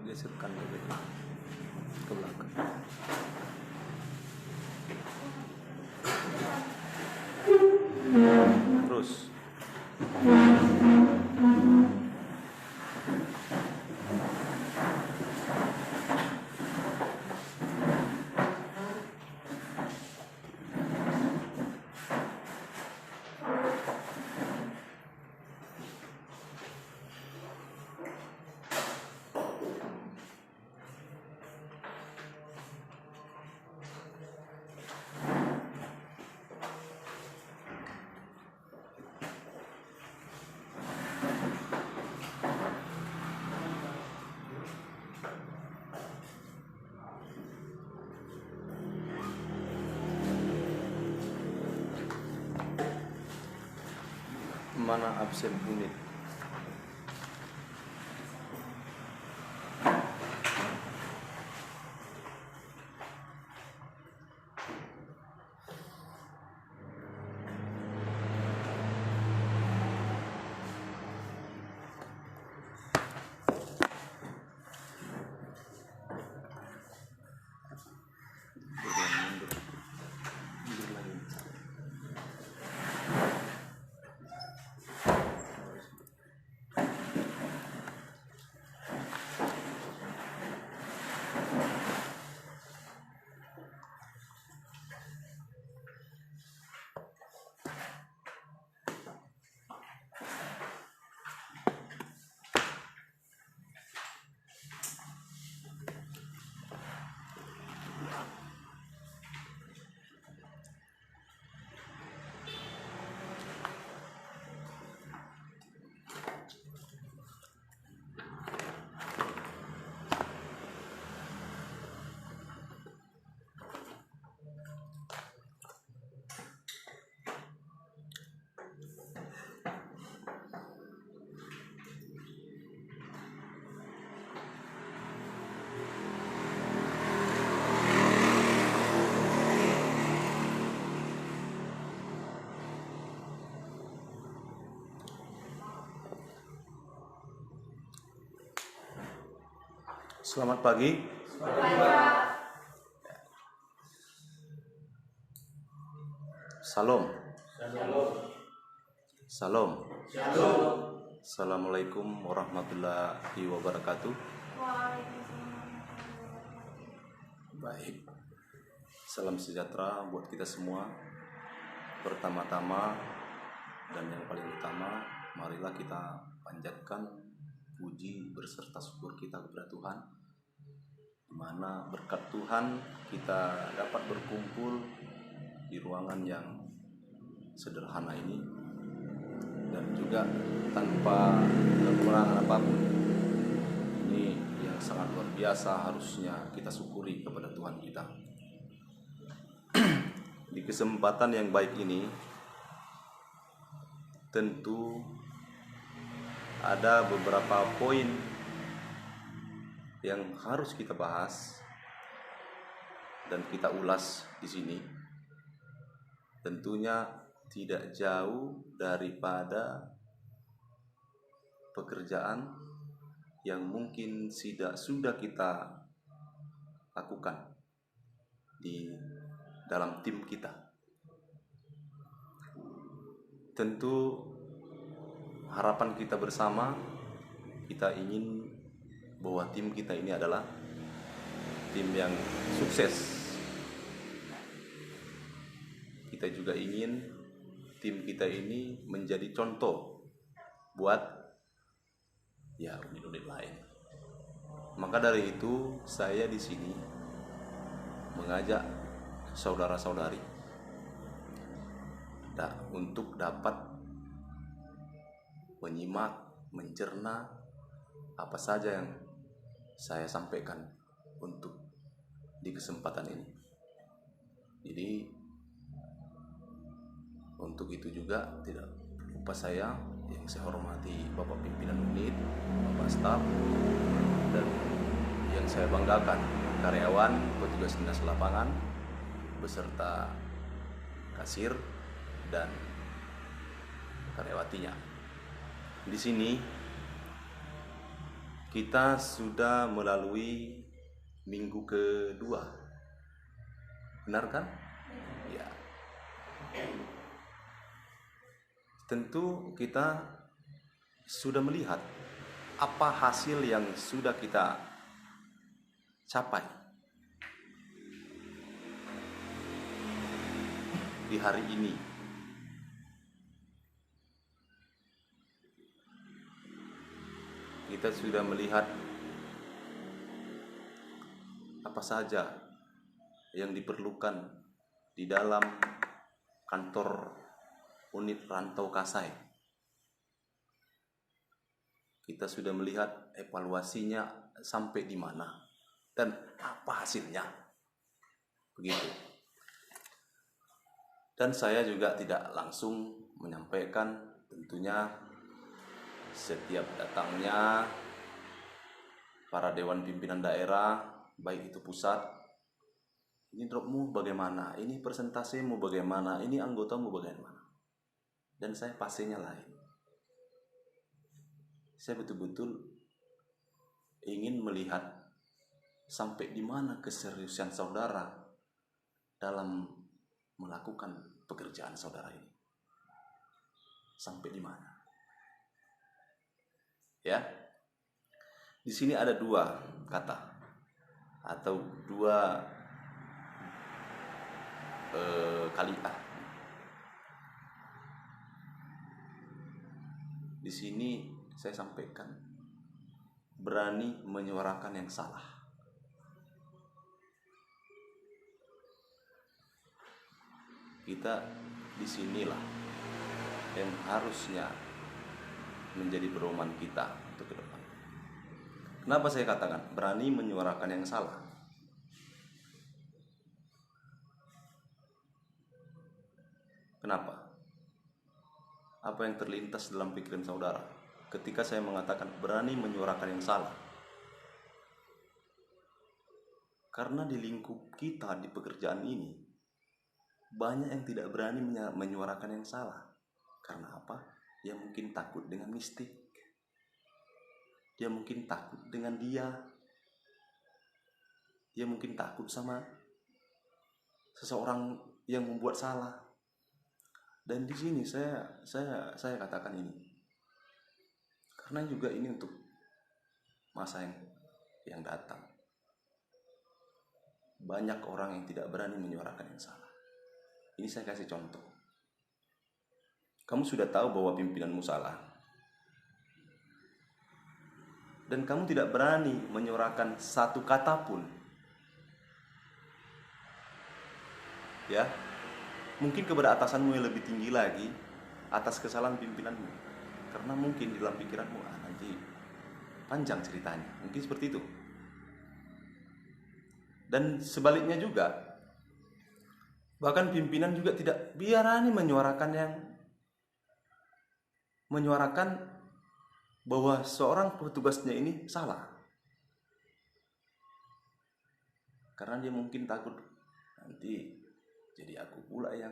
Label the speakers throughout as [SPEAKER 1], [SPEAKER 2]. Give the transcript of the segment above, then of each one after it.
[SPEAKER 1] geserkan ke belakang. Terus mana absen unit? Selamat pagi. Salam. Salam. Assalamualaikum warahmatullahi wabarakatuh. Baik. Salam sejahtera buat kita semua. Pertama-tama dan yang paling utama, marilah kita panjatkan puji beserta syukur kita kepada Tuhan, di mana berkat Tuhan kita dapat berkumpul di ruangan yang sederhana ini dan juga tanpa kekurangan apapun. Ini yang sangat luar biasa, harusnya kita syukuri kepada Tuhan kita. Di kesempatan yang baik ini tentu ada beberapa poin yang harus kita bahas dan kita ulas di sini. Tentunya tidak jauh daripada pekerjaan yang mungkin sudah kita lakukan di dalam tim kita. Tentu harapan kita bersama, kita ingin bahwa tim kita ini adalah tim yang sukses. Kita juga ingin tim kita ini menjadi contoh buat unit-unit lain. Maka dari itu saya di sini mengajak saudara-saudari untuk dapat menyimak, mencerna apa saja yang saya sampaikan untuk di kesempatan ini. Jadi untuk itu juga tidak lupa saya yang saya hormati Bapak Pimpinan Unit, Bapak Staf, dan yang saya banggakan karyawan, petugas dinas lapangan, beserta kasir dan karyawatinya. Di sini Kita sudah melalui minggu kedua, benar kan? Ya. Tentu kita sudah melihat apa hasil yang sudah kita capai di hari ini. Kita sudah melihat apa saja yang diperlukan di dalam kantor unit rantau Kasai. Kita sudah melihat evaluasinya sampai di mana dan apa hasilnya. Begitu. Dan saya juga tidak langsung menyampaikan, tentunya setiap datangnya para dewan pimpinan daerah, baik itu pusat, ini dropmu bagaimana, ini persentasemu bagaimana, ini anggotamu bagaimana. Dan saya pastinya lain. Saya betul-betul ingin melihat sampai di mana keseriusan saudara dalam melakukan pekerjaan saudara ini. Sampai di mana? Ya. Di sini ada dua kata atau dua kalimat. Di sini saya sampaikan berani menyuarakan yang salah. Kita disinilah yang harusnya menjadi pedoman kita untuk ke depan. Kenapa saya katakan berani menyuarakan yang salah? Kenapa? Apa yang terlintas dalam pikiran saudara ketika saya mengatakan berani menyuarakan yang salah? Karena di lingkup kita di pekerjaan ini banyak yang tidak berani menyuarakan yang salah. Karena apa? Dia mungkin takut dengan mistik. Dia mungkin takut dengan dia. Dia mungkin takut sama seseorang yang membuat salah. Dan di sini saya katakan ini karena juga ini untuk masa yang datang. Banyak orang yang tidak berani menyuarakan yang salah. Ini saya kasih contoh. Kamu sudah tahu bahwa pimpinanmu salah, dan kamu tidak berani menyuarakan satu kata pun. Ya. Mungkin kepada atasanmu yang lebih tinggi lagi atas kesalahan pimpinanmu. Karena mungkin di dalam pikiranmu nanti panjang ceritanya. Mungkin seperti itu. Dan sebaliknya juga, bahkan pimpinan juga tidak berani menyuarakan bahwa seorang petugasnya ini salah. Karena dia mungkin takut nanti jadi aku pula yang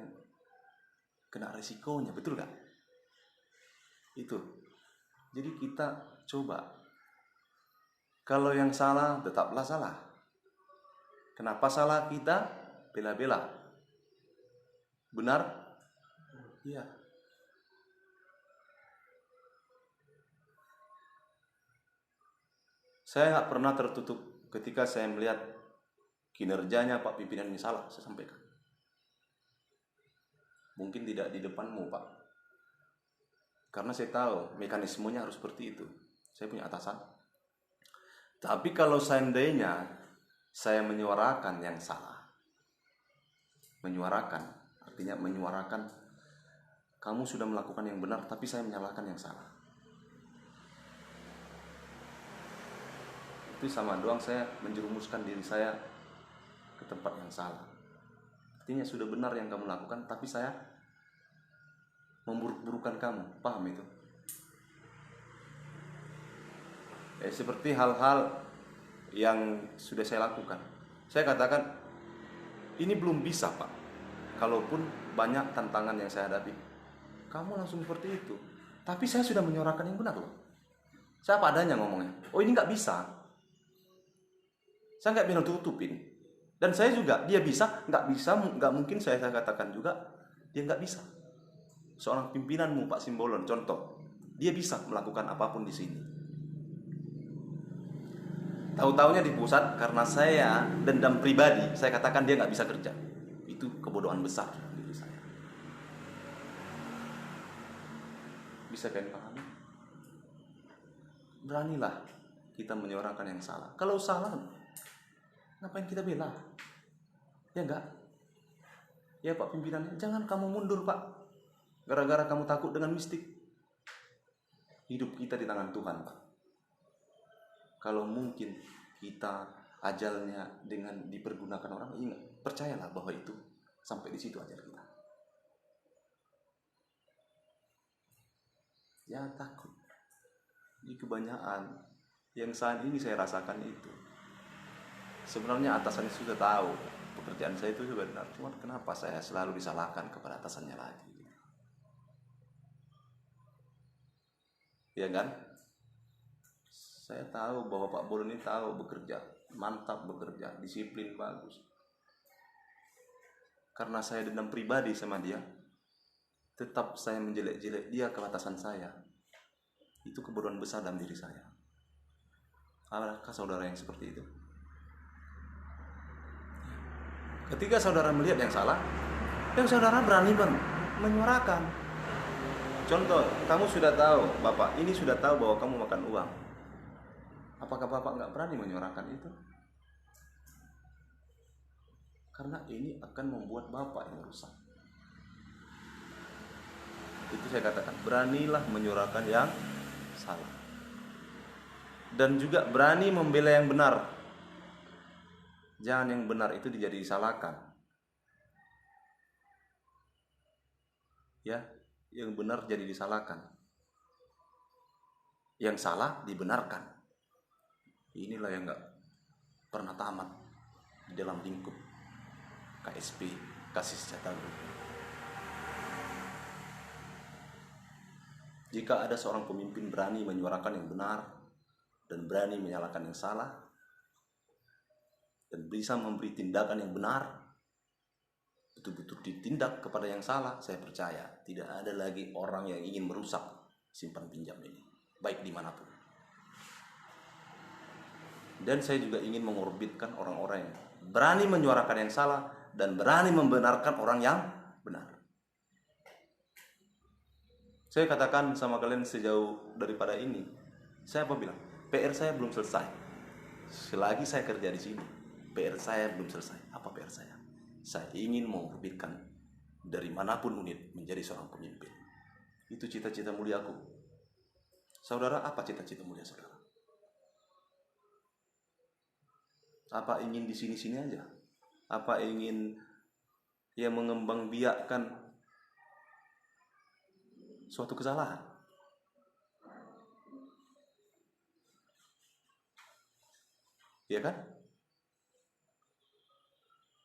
[SPEAKER 1] kena resikonya, betul gak? Itu. Jadi kita coba. Kalau yang salah, tetaplah salah. Kenapa salah kita? Bela-bela. Benar? Iya. Saya gak pernah tertutup ketika saya melihat kinerjanya Pak pimpinan ini salah, saya sampaikan. Mungkin tidak di depanmu, Pak. Karena saya tahu mekanismenya harus seperti itu. Saya punya atasan. Tapi kalau seandainya saya menyuarakan yang salah. Menyuarakan, artinya menyuarakan kamu sudah melakukan yang benar, tapi saya menyalahkan yang salah. Itu sama doang saya menjerumuskan diri saya ke tempat yang salah. Artinya sudah benar yang kamu lakukan, tapi saya memburuk-burukan kamu. Paham itu? Seperti hal-hal yang sudah saya lakukan. Saya katakan, ini belum bisa Pak. Kalaupun banyak tantangan yang saya hadapi, kamu langsung seperti itu. Tapi saya sudah menyuarakan yang benar loh. Saya apa adanya ngomongnya. Oh ini nggak bisa. Saya nggak bilang tutupin. Dan saya juga, dia bisa, nggak mungkin saya katakan juga dia nggak bisa. Seorang pimpinanmu Pak Simbolon, contoh, dia bisa melakukan apapun di sini. Tahu-taunya di pusat karena saya dendam pribadi, saya katakan dia nggak bisa kerja. Itu kebodohan besar diri saya. Bisa kalian pahami? Beranilah kita menyuarakan yang salah. Kalau salah, ngapain kita bela? Ya enggak? Ya Pak pimpinan, jangan kamu mundur Pak. Gara-gara kamu takut dengan mistik. Hidup kita di tangan Tuhan Pak. Kalau mungkin kita ajalnya dengan dipergunakan orang, ingat, percayalah bahwa itu sampai di situ ajal kita. Ya takut. Ini kebanyakan yang saat ini saya rasakan itu. Sebenarnya atasannya sudah tahu pekerjaan saya itu benar, cuma kenapa saya selalu disalahkan kepada atasannya lagi? Ya kan? Saya tahu bahwa Pak Bolon ini tahu bekerja, mantap bekerja, disiplin bagus. Karena saya dendam pribadi sama dia, tetap saya menjelek-jelek dia ke atasan saya. Itu kebodohan besar dalam diri saya. Adakah saudara yang seperti itu? Ketika saudara melihat yang salah, yang saudara berani menyuarakan. Contoh, kamu sudah tahu, Bapak ini sudah tahu bahwa kamu makan uang. Apakah Bapak nggak berani menyuarakan itu? Karena ini akan membuat Bapak yang rusak. Itu saya katakan, beranilah menyuarakan yang salah. Dan juga berani membela yang benar. Jangan yang benar itu dijadi disalahkan. Ya, yang benar jadi disalahkan. Yang salah dibenarkan. Inilah yang nggak pernah tamat di dalam lingkup KSP, Kasih Sejahtera Group. Jika ada seorang pemimpin berani menyuarakan yang benar dan berani menyalahkan yang salah dan bisa memberi tindakan yang benar, betul-betul ditindak kepada yang salah, saya percaya tidak ada lagi orang yang ingin merusak simpan pinjam ini, baik dimanapun. Dan saya juga ingin mengorbitkan orang-orang yang berani menyuarakan yang salah dan berani membenarkan orang yang benar. Saya katakan sama kalian sejauh daripada ini, saya apa bilang? PR saya belum selesai. Selagi saya kerja di sini, PR saya belum selesai. Apa PR saya? Saya ingin mengorbitkan dari manapun unit menjadi seorang pemimpin. Itu cita-cita muliaku. Saudara, apa cita-cita mulia saudara? Apa ingin di sini-sini aja? Apa ingin ya mengembangbiakkan suatu kesalahan? Ya kan?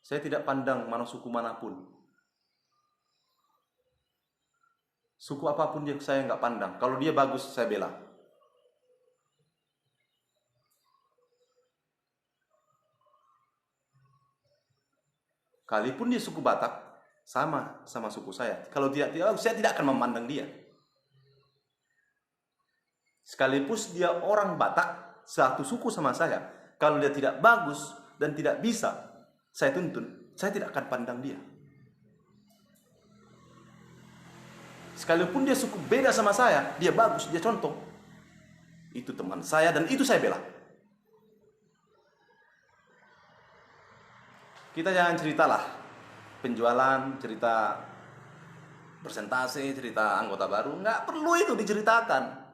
[SPEAKER 1] Saya tidak pandang mana suku manapun. Suku apapun dia saya nggak pandang. Kalau dia bagus saya bela. Kalipun dia suku Batak, sama suku saya. Kalau tidak, saya tidak akan memandang dia. Sekalipun dia orang Batak, satu suku sama saya, kalau dia tidak bagus dan tidak bisa, saya tuntun, saya tidak akan pandang dia. Sekalipun dia suku beda sama saya, dia bagus, dia contoh. Itu teman saya dan itu saya bela. Kita jangan ceritalah penjualan, cerita persentase, cerita anggota baru, nggak perlu itu diceritakan.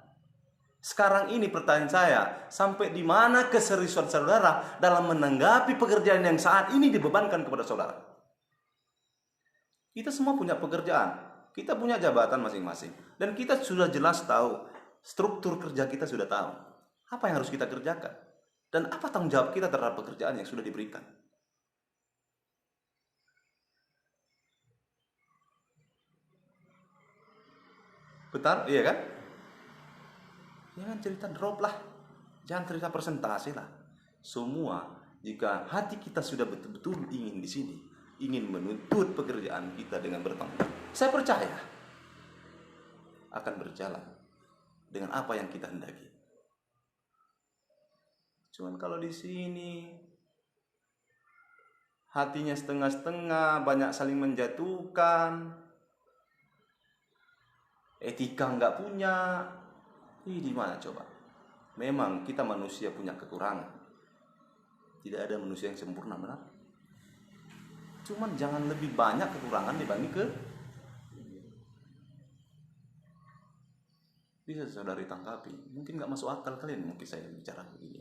[SPEAKER 1] Sekarang ini pertanyaan saya, sampai di mana keseriusan saudara dalam menanggapi pekerjaan yang saat ini dibebankan kepada saudara? Kita semua punya pekerjaan, kita punya jabatan masing-masing, dan kita sudah jelas tahu struktur kerja kita sudah tahu apa yang harus kita kerjakan dan apa tanggung jawab kita terhadap pekerjaan yang sudah diberikan. Betul, iya kan? Jangan cerita drop lah, jangan cerita persentase lah. Semua, jika hati kita sudah betul-betul ingin di sini, ingin menuntut pekerjaan kita dengan bertanggung jawab, saya percaya akan berjalan dengan apa yang kita hendaki. Cuman kalau di sini hatinya setengah-setengah, banyak saling menjatuhkan, etika nggak punya, di mana coba? Memang kita manusia punya kekurangan. Tidak ada manusia yang sempurna, benar? Cuman jangan lebih banyak kekurangan dibanding ke. Bisa saudari tanggapi. Mungkin nggak masuk akal kalian, mungkin saya bicara begini.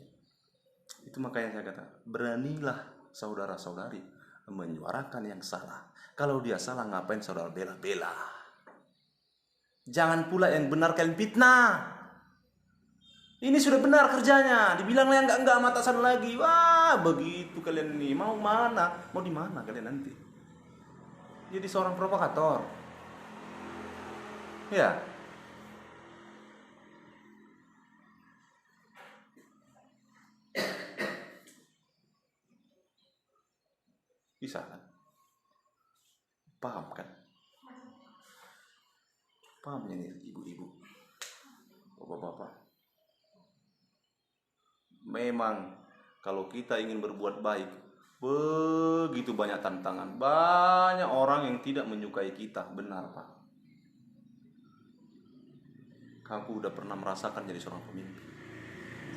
[SPEAKER 1] Itu makanya saya kata, beranilah saudara-saudari menyuarakan yang salah. Kalau dia salah, ngapain saudara bela-bela? Jangan pula yang benar kalian fitnah. Ini sudah benar kerjanya, dibilang yang enggak sama atasan lagi. Wah, begitu kalian nih. Mau mana? Mau di mana kalian nanti? Jadi seorang provokator. Ya. Bisa kan? Paham kan? Pahamnya nih ibu-ibu, bapak-bapak. Memang kalau kita ingin berbuat baik, begitu banyak tantangan, banyak orang yang tidak menyukai kita, benar Pak. Kamu udah pernah merasakan jadi seorang pemimpin.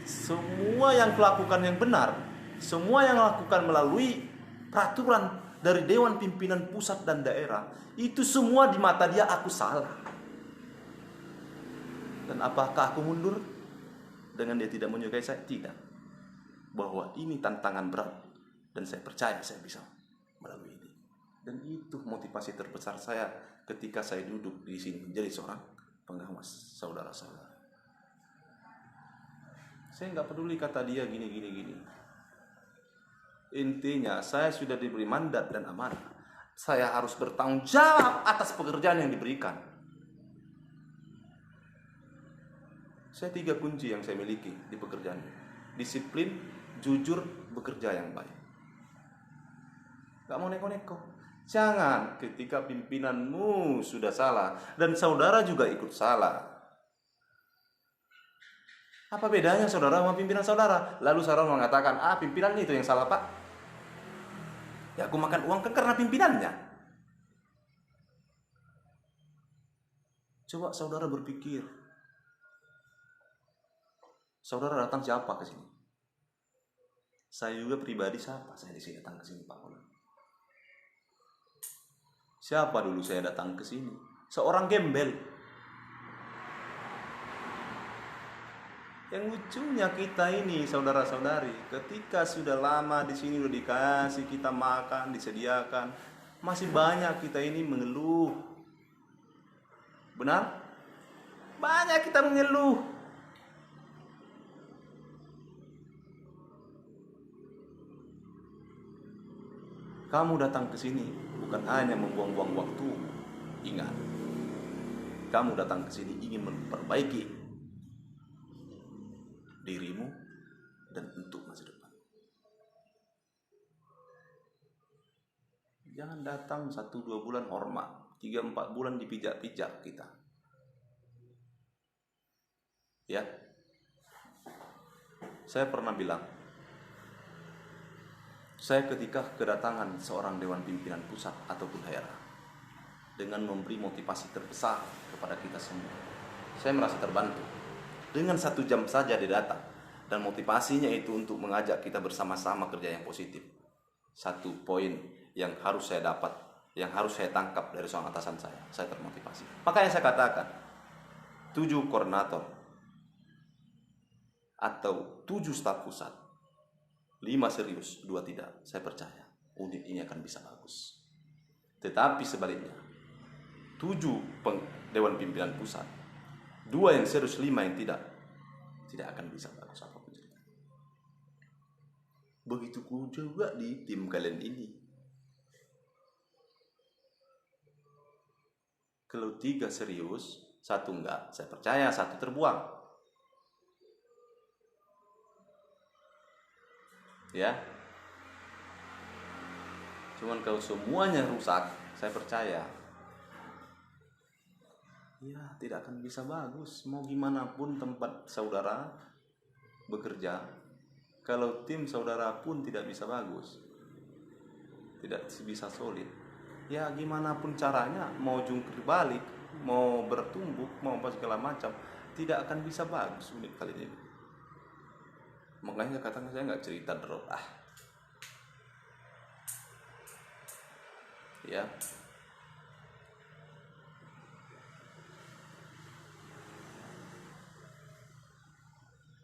[SPEAKER 1] Semua yang kulakukan yang benar, semua yang lakukan melalui peraturan dari Dewan Pimpinan Pusat dan Daerah, itu semua di mata dia aku salah. Dan apakah aku mundur dengan dia tidak menyukai saya? Tidak. Bahwa ini tantangan berat dan saya percaya saya bisa melalui ini. Dan itu motivasi terbesar saya ketika saya duduk di sini menjadi seorang pengawas, saudara-saudara. Saya nggak peduli kata dia gini. Intinya saya sudah diberi mandat dan amanah. Saya harus bertanggung jawab atas pekerjaan yang diberikan. Saya 3 kunci yang saya miliki di pekerjaan. Disiplin, jujur, bekerja yang baik. Gak mau neko-neko. Jangan ketika pimpinanmu sudah salah dan saudara juga ikut salah. Apa bedanya saudara sama pimpinan saudara? Lalu saudara mengatakan, pimpinannya itu yang salah Pak. Ya aku makan uang kan karena pimpinannya. Coba saudara berpikir. Saudara datang siapa ke sini? Saya juga pribadi siapa saya di sini datang ke sini Pak? Siapa dulu saya datang ke sini? Seorang gembel. Yang lucunya kita ini saudara-saudari, ketika sudah lama di sini udah dikasih kita makan, disediakan, masih banyak kita ini mengeluh. Benar? Banyak kita mengeluh. Kamu datang ke sini bukan hanya membuang-buang waktu. Ingat, kamu datang ke sini ingin memperbaiki dirimu dan untuk masa depan. Jangan datang 1-2 bulan hormat, 3-4 bulan dipijak-pijak kita. Ya, saya pernah bilang, saya ketika kedatangan seorang Dewan Pimpinan Pusat ataupun daerah dengan memberi motivasi terbesar kepada kita semua, saya merasa terbantu. Dengan 1 jam saja dia datang dan motivasinya itu untuk mengajak kita bersama-sama kerja yang positif. 1 poin yang harus saya dapat, yang harus saya tangkap dari seorang atasan saya termotivasi. Makanya saya katakan 7 koordinator atau 7 staf pusat, 5 serius, 2 tidak. Saya percaya unit ini akan bisa bagus. Tetapi sebaliknya, 7 Dewan Pimpinan Pusat, 2 yang serius, 5 yang tidak akan bisa bagus apapun ceritanya. Begitu juga di tim kalian ini. Kalau 3 serius, 1 enggak, saya percaya 1 terbuang. Ya. Cuman kalau semuanya rusak, saya percaya ya tidak akan bisa bagus. Mau gimana pun tempat saudara bekerja, kalau tim saudara pun tidak bisa bagus, tidak bisa solid, ya gimana pun caranya, mau jungkir balik, mau bertumbuk, mau apa segala macam, tidak akan bisa bagus unit kali ini. Makanya katanya saya nggak cerita drop ya.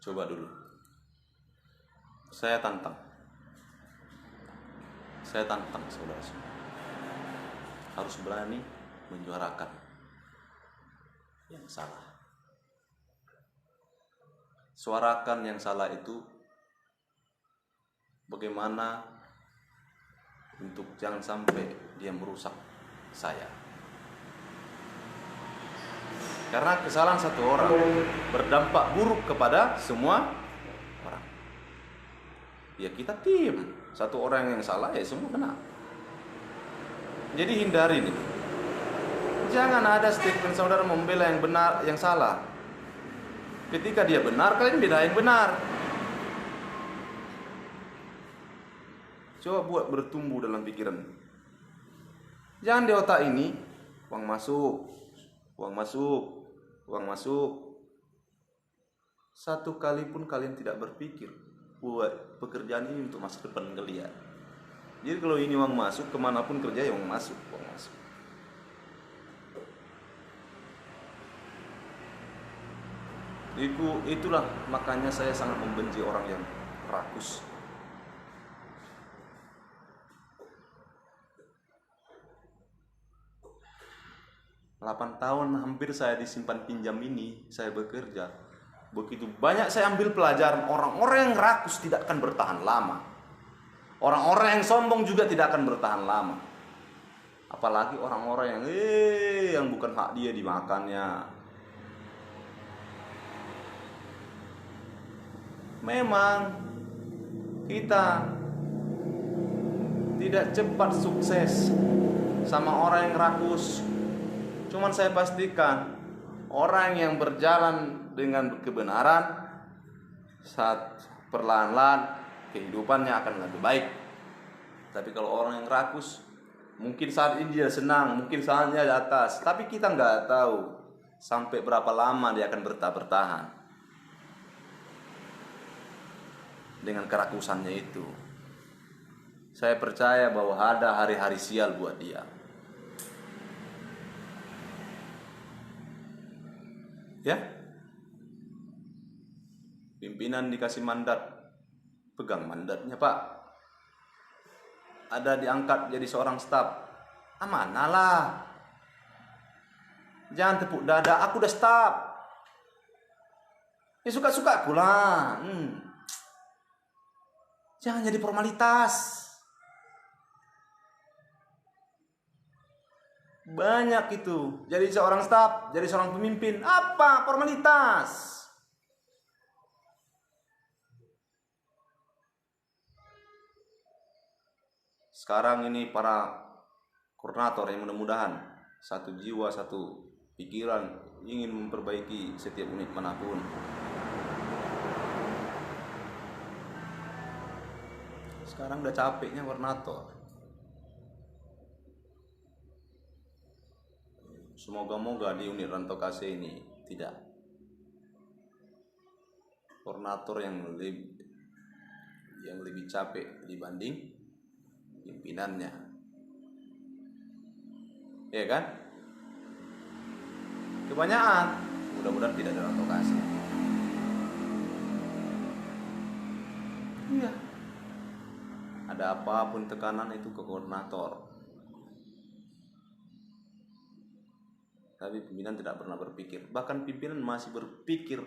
[SPEAKER 1] Coba dulu, saya tantang saudara semua, harus berani menyuarakan yang salah. Suarakan yang salah itu bagaimana untuk jangan sampai dia merusak saya. Karena kesalahan satu orang berdampak buruk kepada semua orang. Ya kita tim, satu orang yang salah ya semua kena. Jadi hindari nih. Jangan ada statement saudara membela yang benar, yang salah. Ketika dia benar, kalian bedain benar. Coba buat bertumbuh dalam pikiran. Jangan di otak ini, uang masuk, uang masuk, uang masuk. Satu kali pun kalian tidak berpikir buat pekerjaan ini untuk masa depan kalian. Jadi kalau ini uang masuk, kemanapun kerja ya uang masuk, uang masuk. Itulah makanya saya sangat membenci orang yang rakus. Delapan tahun hampir saya disimpan pinjam ini, saya bekerja. Begitu banyak saya ambil pelajaran, orang-orang yang rakus tidak akan bertahan lama. Orang-orang yang sombong juga tidak akan bertahan lama. Apalagi orang-orang yang bukan hak dia dimakannya. Memang kita tidak cepat sukses sama orang yang rakus. Cuman saya pastikan orang yang berjalan dengan kebenaran, saat perlahan-lahan kehidupannya akan lebih baik. Tapi kalau orang yang rakus, mungkin saat ini dia senang, mungkin saatnya di atas, tapi kita nggak tahu sampai berapa lama dia akan bertahan dengan kerakusannya itu. Saya percaya bahwa ada hari-hari sial buat dia. Ya, pimpinan dikasih mandat, pegang mandatnya Pak. Ada diangkat jadi seorang staf, amanah lah. Jangan tepuk dada, aku udah staf. Ya suka-suka pula. Jangan jadi formalitas. Banyak itu. Jadi seorang staf, jadi seorang pemimpin, apa formalitas? Sekarang ini para koordinator yang mudah-mudahan satu jiwa, satu pikiran, ingin memperbaiki setiap unit manapun. Sekarang udah capeknya koordinator. Semoga-moga di unit Rantau KC ini tidak. Koordinator yang lebih capek dibanding pimpinannya. Ya kan? Kebanyakan. Mudah-mudahan tidak ada Rantau KC. Iya. Ada apapun tekanan itu ke koordinator. Tapi pimpinan tidak pernah berpikir. Bahkan pimpinan masih berpikir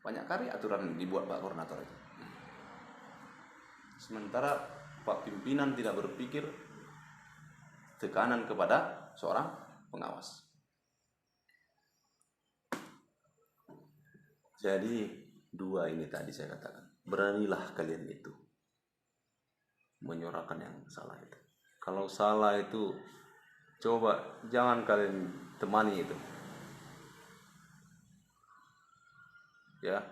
[SPEAKER 1] banyak kali aturan dibuat Pak Koordinator itu. Sementara Pak Pimpinan tidak berpikir tekanan kepada seorang pengawas. Jadi dua ini tadi saya katakan, beranilah kalian itu. menyuarakan yang salah itu. Kalau salah itu coba jangan kalian temani itu, ya.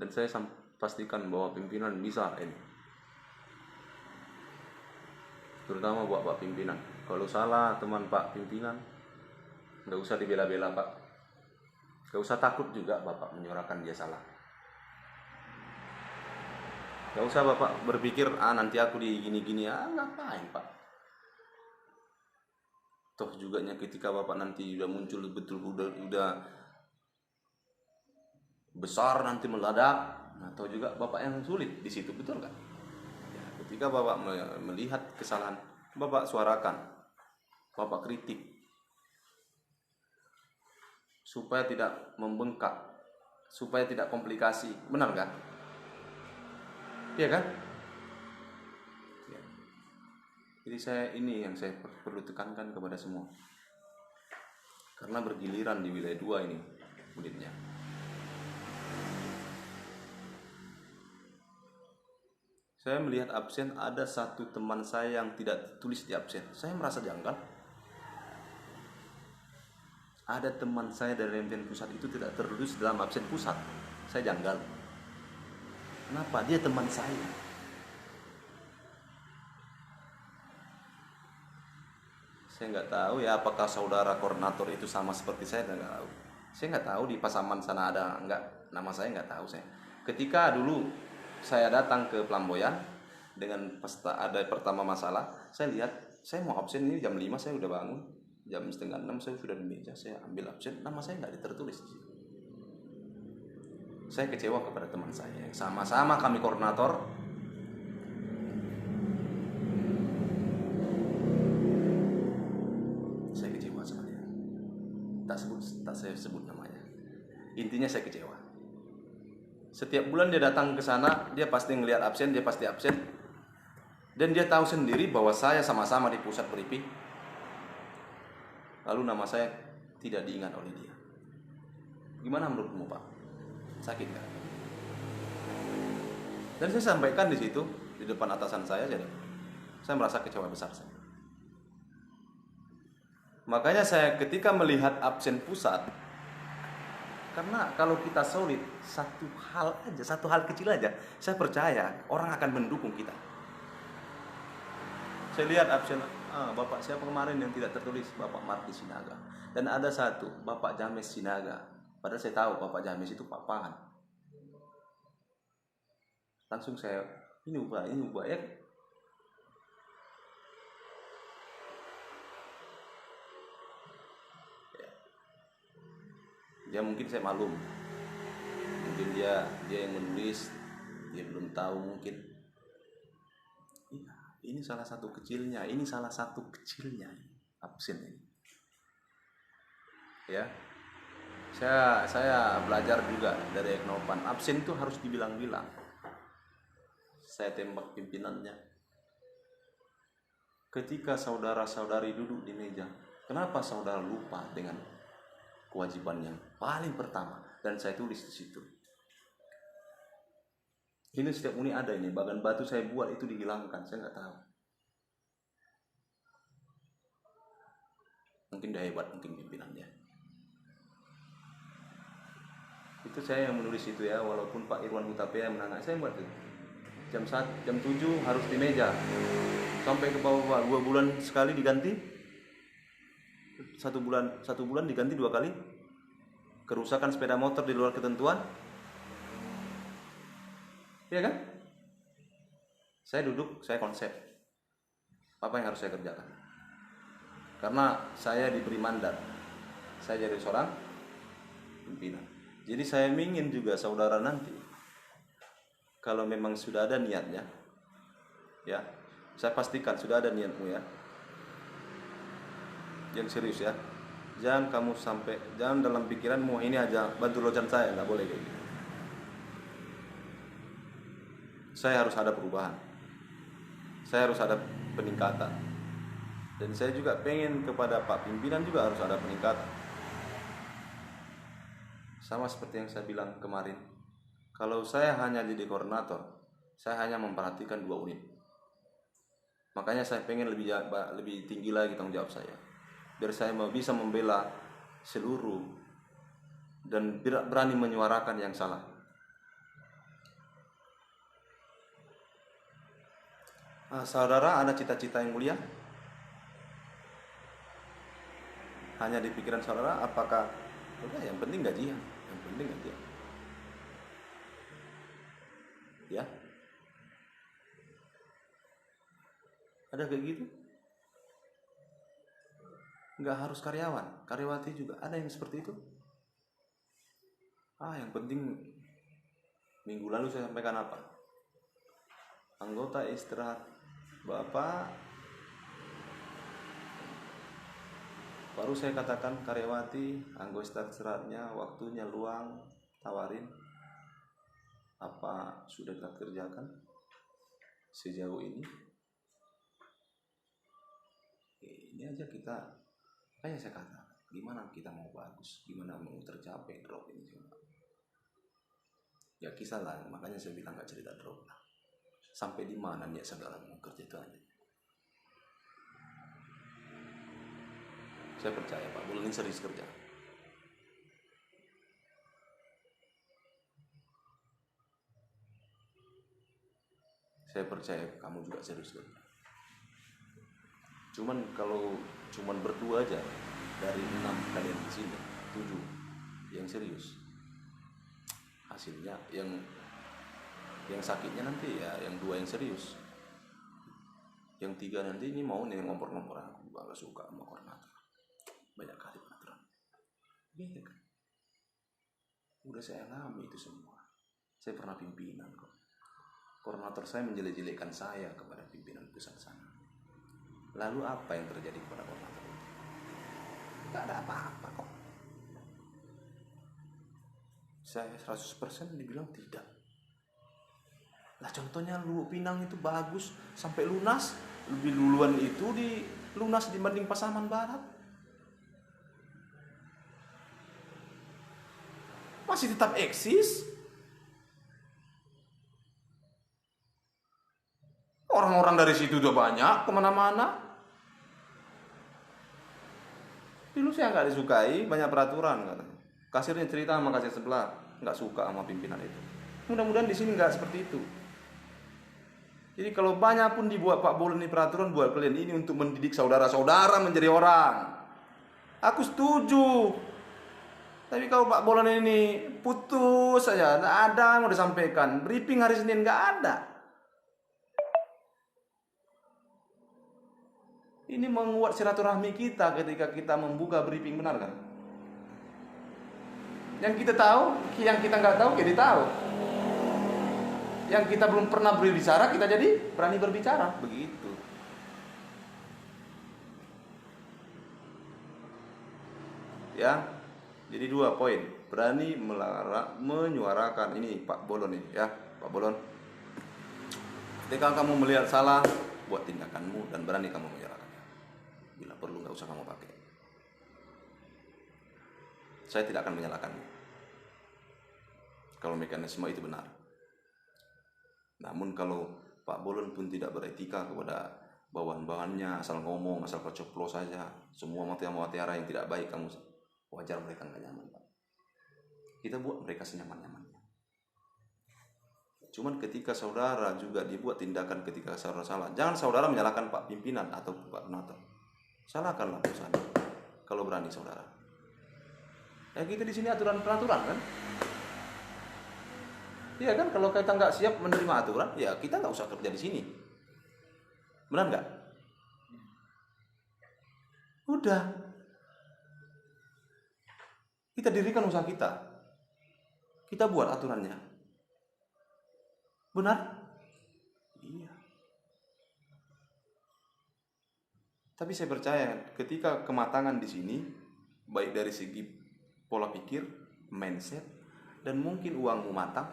[SPEAKER 1] Dan saya pastikan bahwa pimpinan bisa ini, terutama buat Pak Pimpinan. Kalau salah teman Pak Pimpinan, nggak usah dibela-bela Pak, nggak usah takut juga Bapak menyuarakan dia salah. Nggak usah Bapak berpikir nanti aku di gini-gini, ngapain Pak. Toh juga ketika Bapak nanti udah muncul betul, udah besar nanti meledak, atau juga Bapak yang sulit di situ, betul kan? Ya, ketika Bapak melihat kesalahan, Bapak suarakan, Bapak kritik, supaya tidak membengkak, supaya tidak komplikasi, benar kan? Iya kan? Ya. Jadi ini yang saya perlu tekankan kepada semua, karena bergiliran di wilayah 2 ini muridnya. Saya melihat absen, ada satu teman saya yang tidak tulis di absen. Saya merasa janggal. Ada teman saya dari MTN pusat itu tidak tertulis dalam absen pusat. Saya janggal. Kenapa? Dia teman saya. Saya nggak tahu ya apakah saudara koordinator itu sama seperti saya, nggak tahu. Saya nggak tahu di Pasaman sana ada nggak nama saya, nggak tahu saya. Ketika dulu saya datang ke Pelamboyan dengan ada pertama masalah, saya lihat saya mau absen ini jam 5 saya udah bangun, jam setengah 6 saya sudah di meja, saya ambil absen, nama saya nggak tertulis di situ. Saya kecewa kepada teman saya, sama-sama kami koordinator. Saya kecewa sama dia. Tak saya sebut namanya. Intinya saya kecewa. Setiap bulan dia datang ke sana, dia pasti ngelihat absen, dia pasti absen. Dan dia tahu sendiri bahwa saya sama-sama di pusat briefing. Lalu nama saya tidak diingat oleh dia. Gimana menurutmu Pak? Sakit kan? Dan saya sampaikan di situ, di depan atasan saya merasa kecewa besar saya. Makanya saya ketika melihat absen pusat, karena kalau kita solid, satu hal kecil aja, saya percaya orang akan mendukung kita. Saya lihat absen, Bapak siapa kemarin yang tidak tertulis? Bapak Marti Sinaga. Dan ada satu, Bapak James Sinaga. Padahal saya tahu Bapak James itu papahan. Langsung saya, ini ubah ya. Ya mungkin saya maklum, mungkin dia yang menulis, dia belum tahu mungkin. Iya, ini salah satu kecilnya absen ini. Ya, saya belajar juga dari Eknopan, absen itu harus dibilang-bilang. Saya tembak pimpinannya. Ketika saudara-saudari duduk di meja, kenapa saudara lupa dengan kewajiban yang paling pertama? Dan saya tulis di situ. Ini setiap unit ada ini, bagan batu saya buat itu dihilangkan, saya nggak tahu. Mungkin dia hebat, mungkin pimpinannya. Itu saya yang menulis itu ya, walaupun Pak Irwan Hutapea menangani, saya buat itu. Jam 7 harus di meja. Sampai ke bawah 2 bulan sekali diganti. 1 bulan diganti 2 kali. Kerusakan sepeda motor di luar ketentuan. Iya kan? Saya duduk, saya konsep. Apa yang harus saya kerjakan? Karena saya diberi mandat. Saya jadi seorang pimpinan. Jadi saya ingin juga saudara nanti, kalau memang sudah ada niatnya, ya, saya pastikan sudah ada niatmu ya, yang serius ya. Jangan dalam pikiranmu ini aja bantu lojan saya, nggak boleh kayak gitu. Saya harus ada perubahan, saya harus ada peningkatan, dan saya juga pengen kepada Pak Pimpinan juga harus ada peningkatan. Sama seperti yang saya bilang kemarin, kalau saya hanya jadi koordinator, Saya hanya memperhatikan 2 unit. Makanya saya pengen lebih tinggi lagi tanggung jawab saya, biar saya bisa membela seluruh dan berani menyuarakan yang salah. Saudara, ada cita-cita yang mulia? Hanya di pikiran saudara, apakah udah yang penting gajian, yang penting gajian, ya? Ada kayak gitu? Nggak harus karyawan, karyawati juga ada yang seperti itu. Yang penting minggu lalu saya sampaikan apa? Anggota istirahat, Bapak. Baru saya katakan karyawati, anggota istirahatnya, waktunya luang, tawarin. Apa sudah kita kerjakan sejauh ini? Ini aja kita, kayak saya kata, gimana kita mau bagus, gimana mau tercapai drop ini semua. Ya kisah lah, makanya saya bilang gak cerita drop lah. Sampai di mana niat saudara mau kerja itu aja. Saya percaya Pak Bulan ini serius kerja. Saya percaya kamu juga serius kerja. Cuman kalau berdua aja dari 6 kalian di sini, 7 yang serius, hasilnya yang sakitnya nanti ya yang 2 yang serius, yang 3 nanti ini mau nih ngompor-ngompor, aku gak suka sama koordinator, banyak kali peraturan, gitu kan. Udah saya alami itu semua, saya pernah pimpinan kok. Koordinator saya menjelek-jelekkan saya kepada pimpinan pusat sana. Lalu apa yang terjadi kepada koordinator itu? Gak ada apa-apa kok. Saya 100% dibilang tidak. Lah contohnya Lubuk Pinang itu bagus sampai lunas, lebih duluan itu di lunas dibanding Pasaman Barat. Masih tetap eksis. Orang-orang dari situ udah banyak kemana-mana. Dulu saya nggak disukai, banyak peraturan katanya. Kasirnya cerita sama kasir sebelah, nggak suka sama pimpinan itu. Mudah-mudahan di sini nggak seperti itu. Jadi kalau banyak pun dibuat Pak Bolen ini peraturan buat kalian ini untuk mendidik saudara-saudara menjadi orang. Aku setuju. Tapi kalau Pak Bolen ini putus saja, nggak ada yang mau disampaikan. Briefing hari Senin nggak ada. Ini menguat silaturahmi kita ketika kita membuka briefing, benar kan? Yang kita tahu, yang kita nggak tahu jadi tahu. Yang kita belum pernah berbicara, kita jadi berani berbicara. Begitu. Ya, jadi 2 poin. Berani menyuarakan ini Pak Bolon nih, ya Pak Bolon. Ketika kamu melihat salah, buat tindakanmu dan berani kamu menyuarakannya. Bila perlu nggak usah kamu pakai. Saya tidak akan menyalahkanmu kalau mekanisme itu benar. Namun kalau Pak Bolon pun tidak beretika kepada bawahan-bawahannya, asal ngomong, asal kecoplos saja, semua mutiara yang tidak baik, kamu wajar mereka nggak nyaman, Pak. Kita buat mereka senyaman-nyamannya. Cuman ketika saudara juga dibuat tindakan ketika saudara salah, jangan saudara menyalahkan Pak pimpinan atau Pak Koordinator. Salahkanlah perusahaan kalau berani saudara. Ya kita di sini aturan peraturan kan? Iya kan, kalau kita nggak siap menerima aturan, ya kita nggak usah kerja di sini. Benar nggak? Udah. Kita dirikan usaha kita. Kita buat aturannya. Benar? Iya. Tapi saya percaya ketika kematangan di sini, baik dari segi pola pikir, mindset, dan mungkin uangmu matang,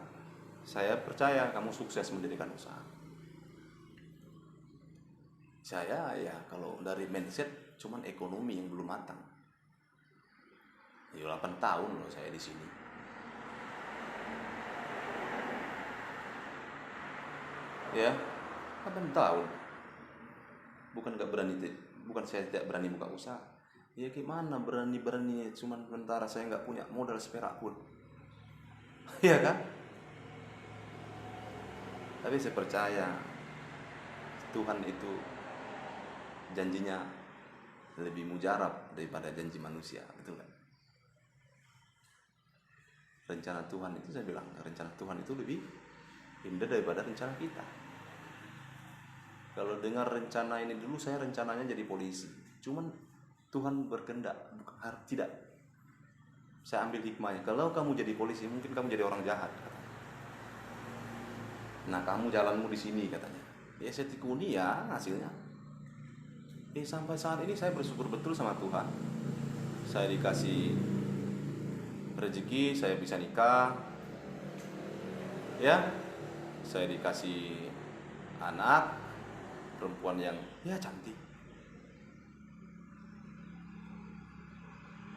[SPEAKER 1] saya percaya kamu sukses mendirikan usaha. Saya ya kalau dari mindset cuman ekonomi yang belum matang. Ya 8 tahun loh saya di sini. ya 8 tahun. Bukan nggak berani, bukan saya tidak berani buka usaha. Ya gimana berani cuman sementara saya nggak punya modal seperak pun. Iya kan? Tapi saya percaya Tuhan itu janjinya lebih mujarab daripada janji manusia, betul kan? Rencana Tuhan itu, saya bilang, rencana Tuhan itu lebih indah daripada rencana kita. Kalau dengar rencana ini dulu, saya rencananya jadi polisi. Cuman Tuhan berkehendak, tidak. Saya ambil hikmahnya. Kalau kamu jadi polisi, mungkin kamu jadi orang jahat, katanya. Nah, kamu jalanmu di sini, katanya. Ya saya tekuni ya hasilnya. Sampai saat ini saya bersyukur betul sama Tuhan. Saya dikasih rezeki, saya bisa nikah. Ya, saya dikasih anak perempuan yang ya cantik.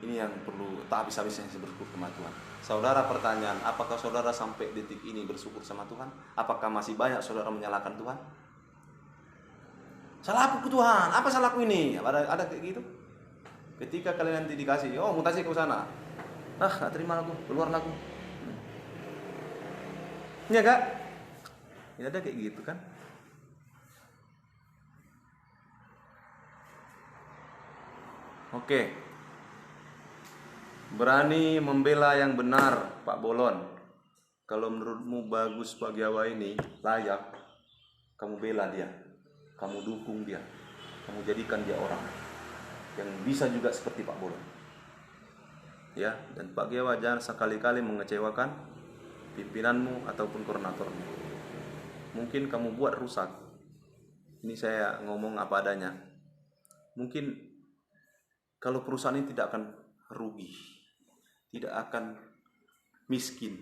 [SPEAKER 1] Ini yang perlu tak habis-habisnya saya bersyukur sama Tuhan. Saudara, pertanyaan, apakah saudara sampai detik ini bersyukur sama Tuhan? Apakah masih banyak saudara menyalahkan Tuhan? Salahku Tuhan, apa salahku ini? Ada kayak gitu? Ketika kalian nanti dikasih, oh mutasi ke sana, gak terima aku, keluar aku. Iya kak? Ya ada kayak gitu kan? Oke. Berani membela yang benar, Pak Bolon. Kalau menurutmu bagus Pak Giawa ini layak, kamu bela dia, kamu dukung dia, kamu jadikan dia orang yang bisa juga seperti Pak Bolon. Ya, dan Pak Giawa jangan sekali-kali mengecewakan pimpinanmu ataupun koordinatormu. Mungkin kamu buat rusak. Ini saya ngomong apa adanya. Mungkin kalau perusahaan ini tidak akan rugi, tidak akan miskin.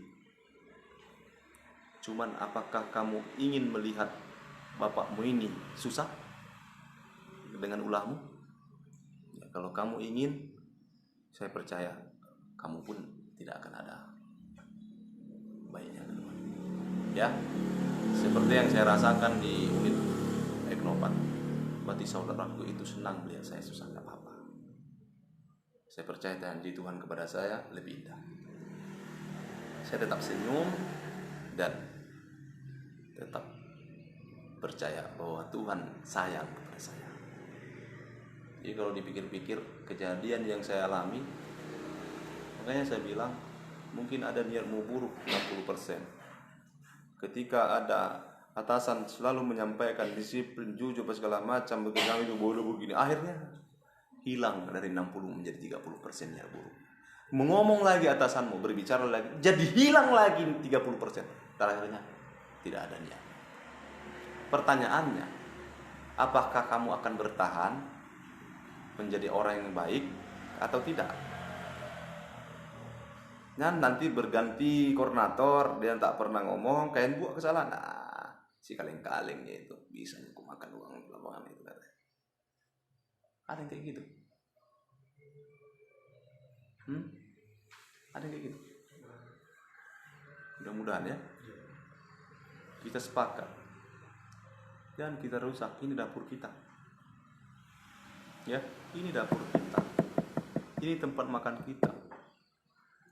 [SPEAKER 1] Cuman apakah kamu ingin melihat bapakmu ini susah dengan ulahmu? Ya, kalau kamu ingin, saya percaya kamu pun tidak akan ada baiknya. Ya, seperti yang saya rasakan di unit Eknopat. Berarti saudaraku itu senang melihat saya susah, gak apa-apa. Saya percaya janji Tuhan kepada saya lebih indah. Saya tetap senyum dan tetap percaya bahwa Tuhan sayang kepada saya. Jadi kalau dipikir-pikir kejadian yang saya alami, makanya saya bilang mungkin ada niatmu buruk 60%. Ketika ada atasan selalu menyampaikan disiplin, jujur, segala macam, begitu itu bodoh begini, akhirnya hilang dari 60 menjadi 30% ya buruk. Mengomong lagi atasanmu, berbicara lagi, jadi hilang lagi 30%. Terakhirnya tidak ada niat. Pertanyaannya, apakah kamu akan bertahan menjadi orang yang baik atau tidak? Nah, nanti berganti koordinator, dia tak pernah ngomong, kalian buat kesalahan. Nah, si kaleng-kalengnya itu bisa aku makan uang pelabuhan itu katanya. Ada yang kayak gitu. Ada yang kayak gitu. Mudah-mudahan ya kita sepakat. Jangan kita rusak, ini dapur kita. Ya, ini dapur kita. Ini tempat makan kita.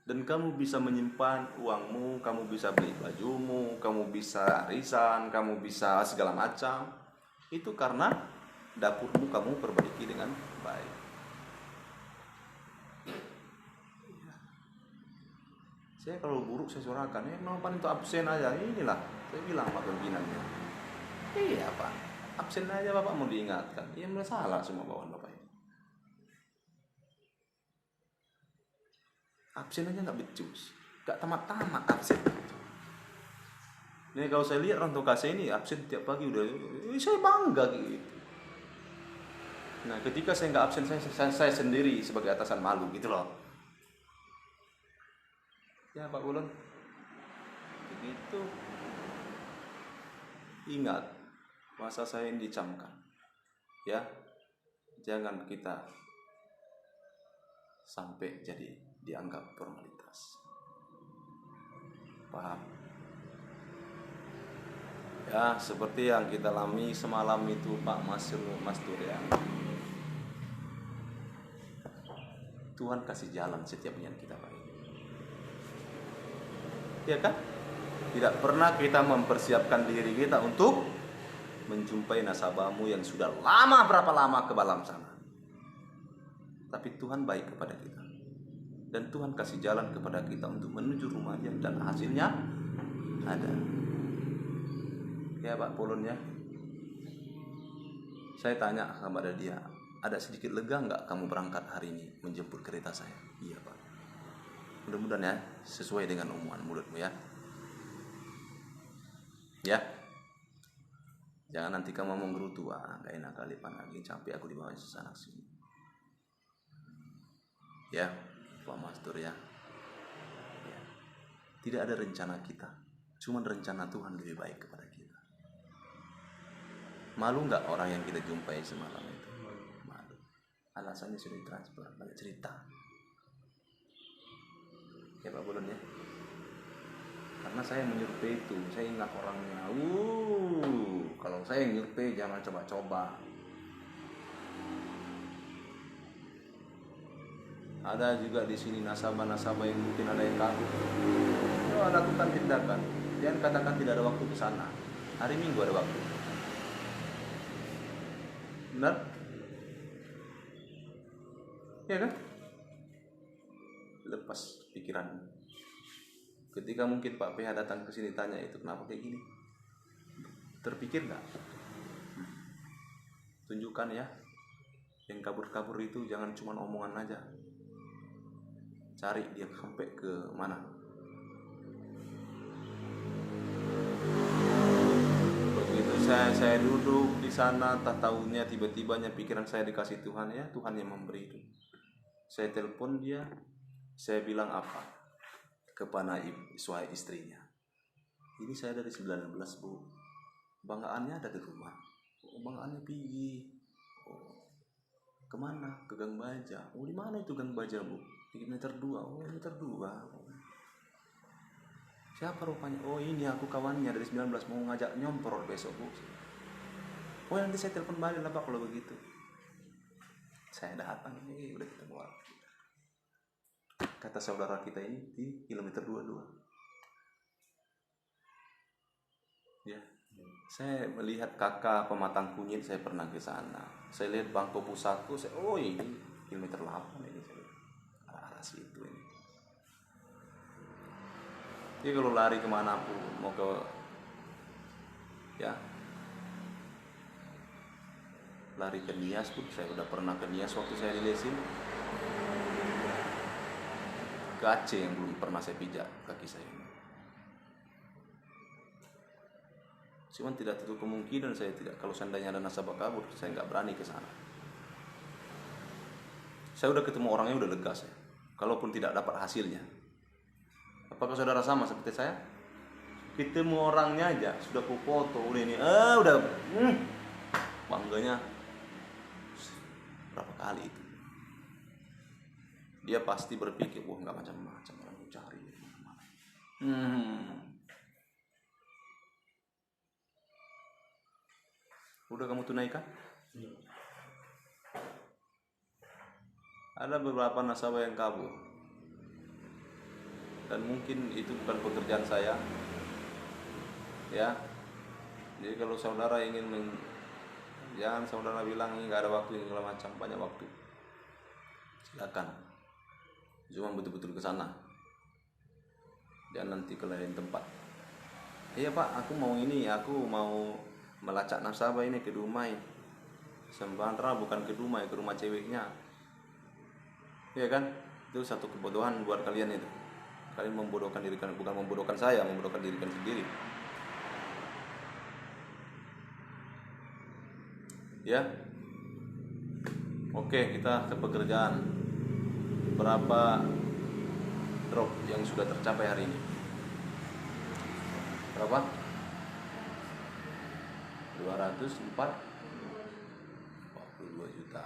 [SPEAKER 1] Dan kamu bisa menyimpan uangmu, kamu bisa beli bajumu, kamu bisa arisan, kamu bisa segala macam. Itu karena dapurmu kamu perbaiki dengan baik. Saya kalau buruk saya suarakan, kenapa itu absen aja, inilah. Saya bilang sama pimpinannya, iya Pak, absen aja Bapak mau diingatkan. Iya salah semua bawaan Bapak ini. Absen aja nggak becus, nggak tamat-tamat absen. Nih kalau saya lihat Ranto Kase ini absen tiap pagi udah, saya bangga gitu. Nah ketika saya nggak absen, saya sendiri sebagai atasan malu gitu loh. Ya Pak Bulon, begitu. Ingat masa saya yang dicamkan. Ya, jangan kita sampai jadi dianggap formalitas. Paham? Ya, seperti yang kita alami semalam itu Pak Mas Tur ya. Tuhan kasih jalan setiap niat kita Pak. Ya kan? Tidak pernah kita mempersiapkan diri kita untuk menjumpai nasabahmu yang sudah lama, berapa lama ke dalam sana. Tapi Tuhan baik kepada kita. Dan Tuhan kasih jalan kepada kita untuk menuju rumahnya, dan hasilnya ada. Ya Pak Polon ya. Saya tanya kepada dia, ada sedikit lega nggak kamu berangkat hari ini menjemput kereta saya? Iya Pak. Mudah-mudahan ya sesuai dengan omongan mulutmu ya. Ya. Jangan nanti kamu ngomong gerutu, nggak enak kali Pak, lagi capek aku dibawa sana sini. Ya, Pak Mastur ya. Ya. Tidak ada rencana kita, cuman rencana Tuhan lebih baik kepada kita. Malu nggak orang yang kita jumpai semalam itu? Malu. Alasannya sudah ditransfer, banyak cerita. Ya Pak Bulun ya. Karena saya menyurvei itu, saya ingat orangnya. Kalau saya nyurvei jangan coba-coba. Ada juga di sini nasabah-nasabah yang mungkin ada yang kabur. Lakukan tindakan. Jangan katakan tidak ada waktu ke sana. Hari Minggu ada waktu. Benar? Ya kan? Lepas pikiran. Ketika mungkin Pak PH datang ke sini tanya itu kenapa kayak gini, terpikir nggak? Tunjukkan ya, yang kabur-kabur itu jangan cuma omongan aja. Cari dia sampai ke mana. Begitu saya duduk di sana, tak tahunya tiba-tibanya pikiran saya dikasih Tuhan ya, Tuhan yang memberi itu. Saya telepon dia, saya bilang apa? Kepada suami istrinya, ini saya dari 19 Bu, banggaannya ada di rumah. Banggaannya pergi kemana? Ke Gang Baja. Di mana itu Gang Baja Bu? Di meter 2. Meter 2. Siapa rupanya? Ini aku kawannya dari 19, mau ngajak nyomprot besok Bu. Nanti saya telepon balik lah Pak kalau begitu. Saya datang, ini udah ketemu. Kata saudara kita ini di kilometer 22. Ya. Saya melihat kakak pematang kunyit, saya pernah ke sana. Saya lihat Bangko Pusako, ini kilometer 8 ini saya lihat. Arah situ ini. Jadi kalau lari kemana pun, mau ke lari ke Nias pun, saya udah pernah ke Nias waktu saya di Lesin. Ke Aceh yang belum pernah saya pijak kaki saya ini. Cuman tidak tertutup kemungkinan saya tidak, kalau seandainya ada nasabah kabur, saya nggak berani ke sana. Saya udah ketemu orangnya, udah lega saya. Kalaupun tidak dapat hasilnya. Apakah saudara sama seperti saya? Ketemu orangnya aja, sudah ku foto, udah bangganya berapa kali itu. Dia pasti berpikir, nggak macam-macam orang cari. Udah kamu tunaikan? Ada beberapa nasabah yang kabur. Dan mungkin itu bukan pekerjaan saya. Ya. Jadi kalau saudara ingin jangan saudara bilang ini nggak ada waktu, ini segala macam, banyak waktu. Silakan. Cuma betul-betul ke sana. Jangan nanti ke lain tempat. Iya Pak, aku mau melacak nasabah ini ke Dumai. Sementara bukan ke Dumai, ke rumah ceweknya. Iya kan? Itu satu kebodohan buat kalian itu. Kalian membodohkan diri kalian, bukan membodohkan saya, membodohkan diri kalian sendiri. Ya. Oke, kita ke pekerjaan. Berapa drop yang sudah tercapai hari ini? Berapa? 242 juta.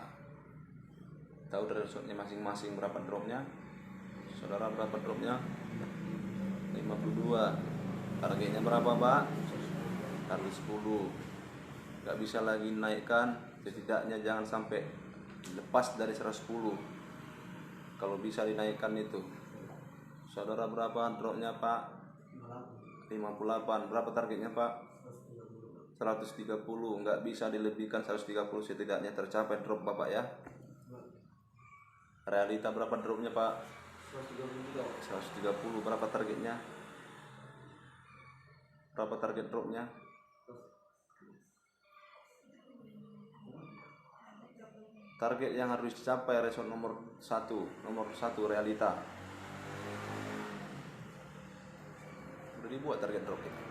[SPEAKER 1] Tahu dari ressortnya masing-masing berapa dropnya? Saudara berapa dropnya? 52. Targetnya berapa Pak? 110. Nggak bisa lagi naikkan, setidaknya jangan sampai lepas dari 110. Kalau bisa dinaikkan itu. Saudara berapa dropnya Pak? 58. Berapa targetnya Pak? 130. Nggak bisa dilebihkan 130, setidaknya tercapai drop Bapak ya. Realita berapa dropnya Pak? 130. Berapa targetnya? Berapa target dropnya? Target yang harus dicapai resort nomor 1 realita. Udah dibuat target drop kita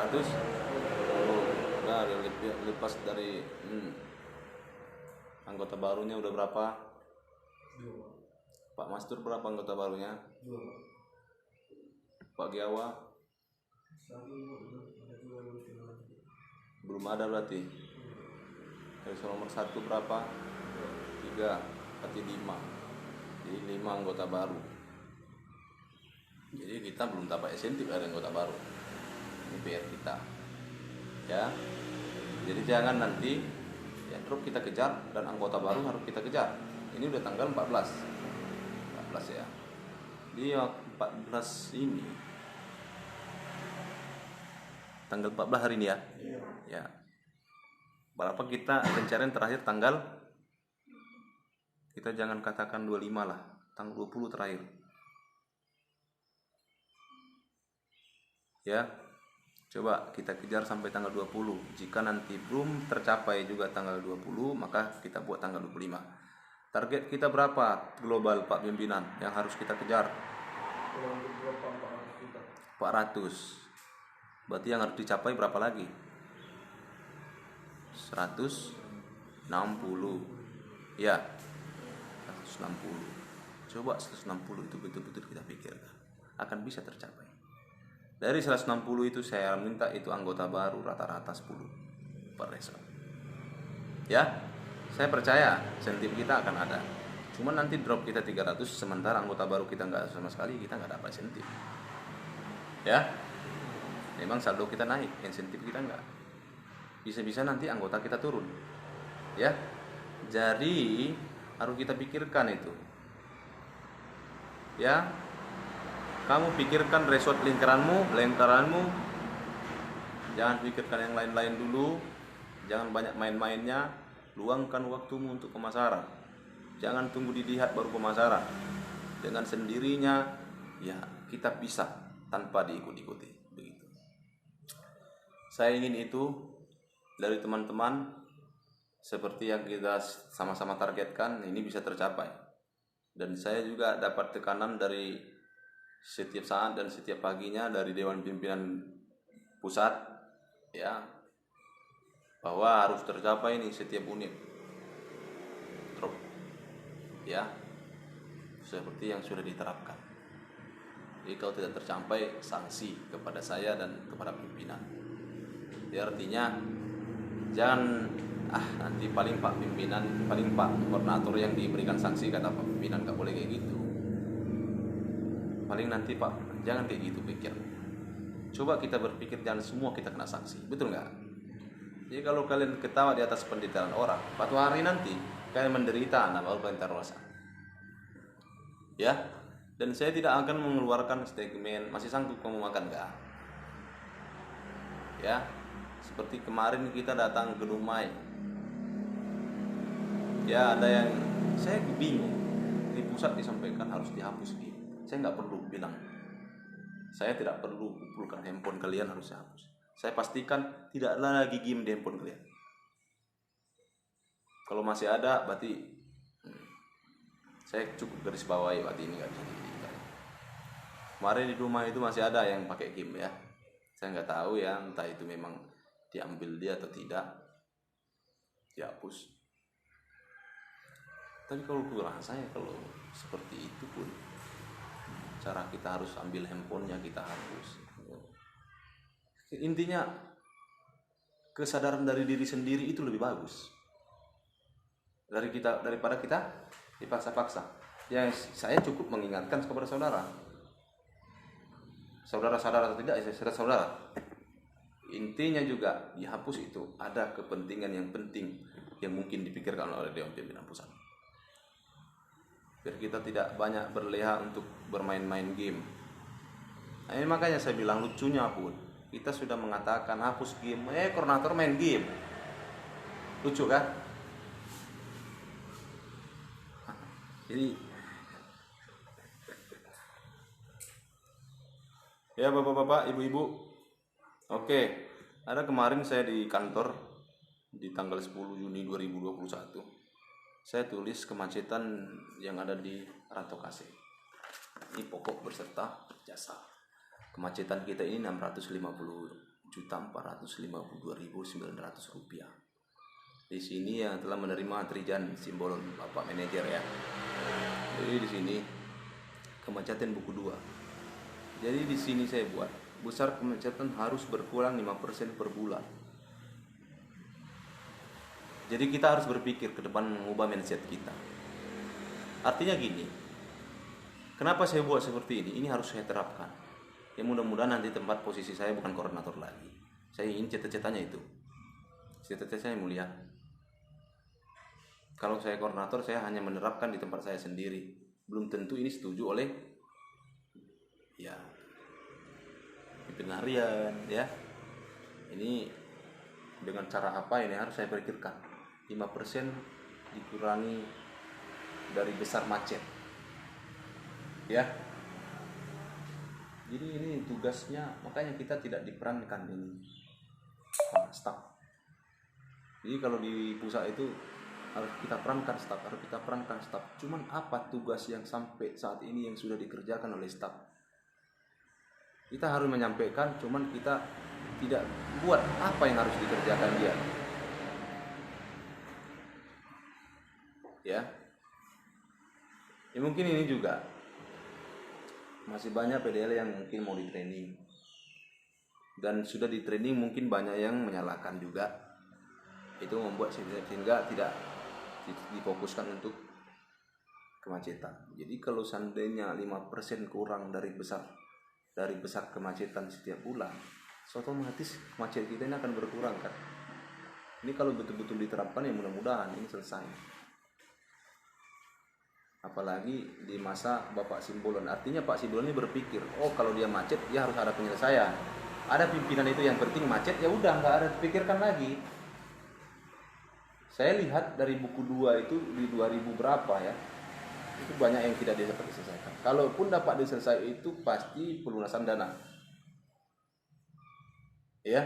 [SPEAKER 1] 100. Nah, lepas dari anggota barunya udah berapa? Pak Mastur berapa anggota barunya? Pak Giawa belum ada berarti. Resort nomor 1 berapa? 3, berarti 5. Jadi 5 anggota baru. Jadi kita belum dapat insentif dari anggota baru. Ini PR kita. Ya. Jadi jangan nanti ya drop kita kejar dan anggota baru harus kita kejar. Ini udah tanggal 14 ya. Di 14 ini tanggal 14 hari ini ya. Ya. Berapa kita pencarian terakhir tanggal, kita jangan katakan 25 lah, tanggal 20 terakhir. Ya. Coba kita kejar sampai tanggal 20. Jika nanti belum tercapai juga tanggal 20, maka kita buat tanggal 25. Target kita berapa global Pak Pimpinan yang harus kita kejar? 400. Berarti yang harus dicapai berapa lagi? 160. Ya, 160. Coba 160 itu betul-betul kita pikirkan akan bisa tercapai. Dari 160 itu saya minta itu anggota baru rata-rata 10 per resort. Ya, saya percaya insentif kita akan ada. Cuma nanti drop kita 300, sementara anggota baru kita nggak sama sekali, kita nggak dapat insentif. Ya, memang saldo kita naik, insentif kita nggak. Bisa-bisa nanti anggota kita turun. Ya, jadi harus kita pikirkan itu. Ya, kamu pikirkan resort lingkaranmu, jangan pikirkan yang lain-lain dulu, jangan banyak main-mainnya, luangkan waktumu untuk pemasaran. Jangan tunggu dilihat baru pemasaran. Dengan sendirinya, ya kita bisa tanpa diikut-ikuti. Begitu. Saya ingin itu dari teman-teman, seperti yang kita sama-sama targetkan, ini bisa tercapai. Dan saya juga dapat tekanan dari setiap saat dan setiap paginya dari Dewan Pimpinan Pusat, ya, bahwa harus tercapai nih setiap unit drop, ya, seperti yang sudah diterapkan. Jadi kalau tidak tercapai, sanksi kepada saya dan kepada pimpinan. Ya, artinya jangan nanti paling Pak Pimpinan, paling Pak Koordinator yang diberikan sanksi, kata Pak Pimpinan, nggak boleh kayak gitu. Paling nanti Pak, jangan kayak gitu pikir. Coba kita berpikir, jangan semua kita kena sanksi, betul nggak? Jadi kalau kalian ketawa di atas penderitaan orang, suatu hari nanti kalian menderita, nama Allah rosa. Ya, dan saya tidak akan mengeluarkan statement masih sanggup kamu makan nggak? Ya, seperti kemarin kita datang ke Dumai. Ya, ada yang saya bingung, di pusat disampaikan harus dihapus game. Saya nggak perlu bilang, saya tidak perlu kumpulkan handphone kalian harus dihapus. Saya pastikan tidak ada lagi game di handphone kalian. Kalau masih ada, berarti saya cukup garis bawahi, berarti ini nggak bisa dihilangkan. Kemarin di rumah itu masih ada yang pakai game ya. Saya nggak tahu ya, entah itu memang diambil dia atau tidak, dihapus. Tapi kalau kurang saya, kalau seperti itu pun cara kita harus ambil handphonenya, kita hapus. Intinya kesadaran dari diri sendiri itu lebih bagus daripada kita dipaksa-paksa. Yang saya cukup mengingatkan kepada saudara sadar atau tidak, saudara intinya juga dihapus itu ada kepentingan yang penting yang mungkin dipikirkan oleh Dewan Pimpinan Pusat. Biar kita tidak banyak berleha untuk bermain-main game. Nah, ini makanya saya bilang lucunya pun kita sudah mengatakan hapus game, koordinator main game. Lucu kan? Jadi ya bapak-bapak, ibu-ibu, oke, ada kemarin saya di kantor di tanggal 10 Juni 2021, saya tulis kemacetan yang ada di Rantau Kase. Ini pokok berserta jasa. Kemacetan kita ini 650.452.900 rupiah. Di sini yang telah menerima Trijan Simbolon, Bapak Manajer ya. Jadi di sini kemacetan buku 2. Jadi di sini saya buat besar kemacetan harus berkurang 5% per bulan. Jadi kita harus berpikir ke depan mengubah mindset kita. Artinya gini, kenapa saya buat seperti ini? Ini harus saya terapkan. Ya mudah-mudahan nanti tempat posisi saya bukan koordinator lagi. Saya ingin cita-citanya itu. Cita-cita saya mulia. Kalau saya koordinator, saya hanya menerapkan di tempat saya sendiri. Belum tentu ini setuju oleh ya pimpinan harian ya. Ini dengan cara apa ini harus saya pikirkan. 5% dikurangi dari besar macet. Ya. Jadi ini tugasnya, makanya kita tidak diperankan ini staf. Jadi kalau di pusat itu harus kita perankan staf. Cuman apa tugas yang sampai saat ini yang sudah dikerjakan oleh staf? Kita harus menyampaikan, cuman kita tidak buat apa yang harus dikerjakan dia. Ya mungkin ini juga masih banyak PDL yang mungkin mau di training, dan sudah di training mungkin banyak yang menyalahkan juga. Itu membuat sehingga tidak difokuskan untuk kemacetan. Jadi kalau seandainya 5% kurang dari besar kemacetan setiap bulan, otomatis kemacetan kita ini akan berkurang kan. Ini kalau betul-betul diterapkan ya mudah-mudahan ini selesai. Apalagi di masa Bapak Simbolon. Artinya Pak Simbolon ini berpikir, oh kalau dia macet dia harus ada penyelesaian. Ada pimpinan itu yang penting macet, ya udah nggak ada dipikirkan lagi. Saya lihat dari buku 2 itu di 2000 berapa ya, itu banyak yang tidak dapat diselesaikan. Kalaupun dapat diselesaikan itu pasti pelunasan dana. Ya.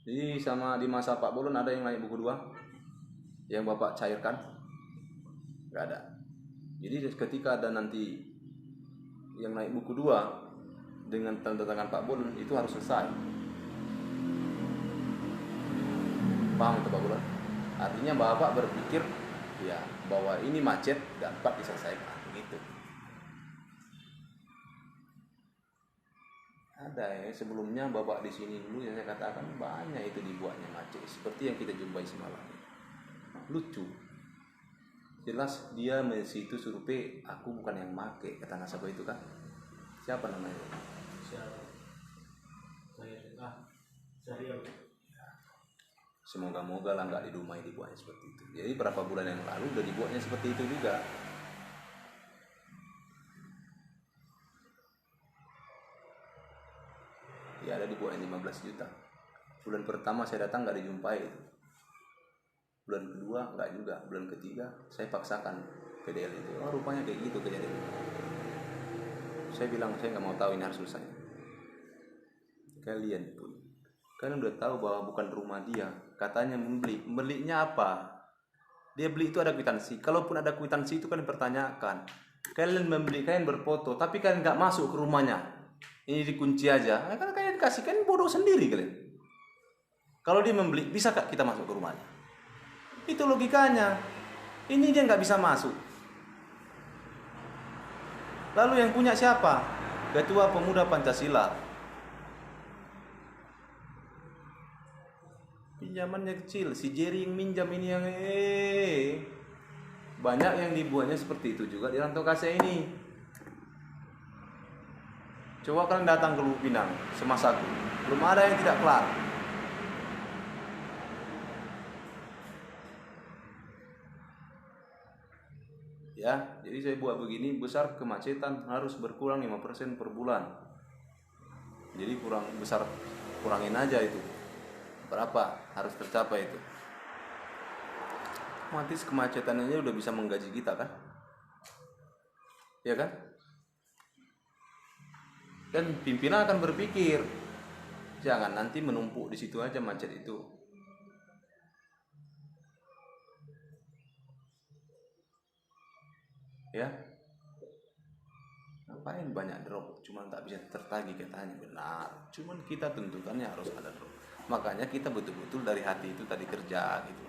[SPEAKER 1] Jadi sama di masa Pak Bolon ada yang naik buku 2 yang Bapak cairkan? Nggak ada. Jadi ketika ada nanti yang naik buku 2 dengan tanda tangan Pak Bolon itu harus selesai. Paham itu Pak Bolon? Artinya Bapak berpikir ya bahwa ini macet dapat diselesaikan begitu. Ada ya, sebelumnya Bapak di sini dulu yang saya katakan banyak itu dibuatnya macet seperti yang kita jumpai semalam. Lucu. Jelas dia situ survei, aku bukan yang make, kata nasabah itu kan. Siapa namanya? Saya. Semoga-moga lah nggak di rumah dibuatnya seperti itu. Jadi berapa bulan yang lalu udah dibuatnya seperti itu juga. Ya ada dibuatnya 15 juta. Bulan pertama saya datang nggak dijumpai itu. Bulan kedua nggak juga. Bulan ketiga saya paksakan PDL itu. Oh rupanya kayak gitu kejadian. Saya bilang saya nggak mau tahu ini harus selesai. Kalian pun kalian udah tahu bahwa bukan rumah dia. Katanya belinya apa? Dia beli itu ada kwitansi. Kalaupun ada kwitansi itu kan dipertanyakan. Kalian membeli, kalian berfoto, tapi kalian nggak masuk ke rumahnya. Ini dikunci aja. Kan kalian kasihkan bodoh sendiri kalian. Kalau dia membeli, bisa kak kita masuk ke rumahnya? Itu logikanya. Ini dia nggak bisa masuk. Lalu yang punya siapa? Ketua Pemuda Pancasila. Pinjamannya kecil. Si Jerry yang minjam ini yang banyak yang dibuatnya seperti itu juga di Rantau Kase ini. Coba kalian datang ke Lubuk Pinang semasaku. belum ada yang tidak kelar. Ya, jadi saya buat begini, besar kemacetan harus berkurang 5% per bulan. Jadi kurangin aja itu. Berapa harus tercapai itu? Otomatis kemacetannya udah bisa menggaji kita kan? Ya kan? Dan pimpinan akan berpikir, jangan nanti menumpuk di situ aja macet itu. Ya, ngapain banyak drop, cuman tak bisa tertagih katanya. Benar, cuman kita tentukannya harus ada drop. Makanya kita betul-betul dari hati itu tadi kerja gitu.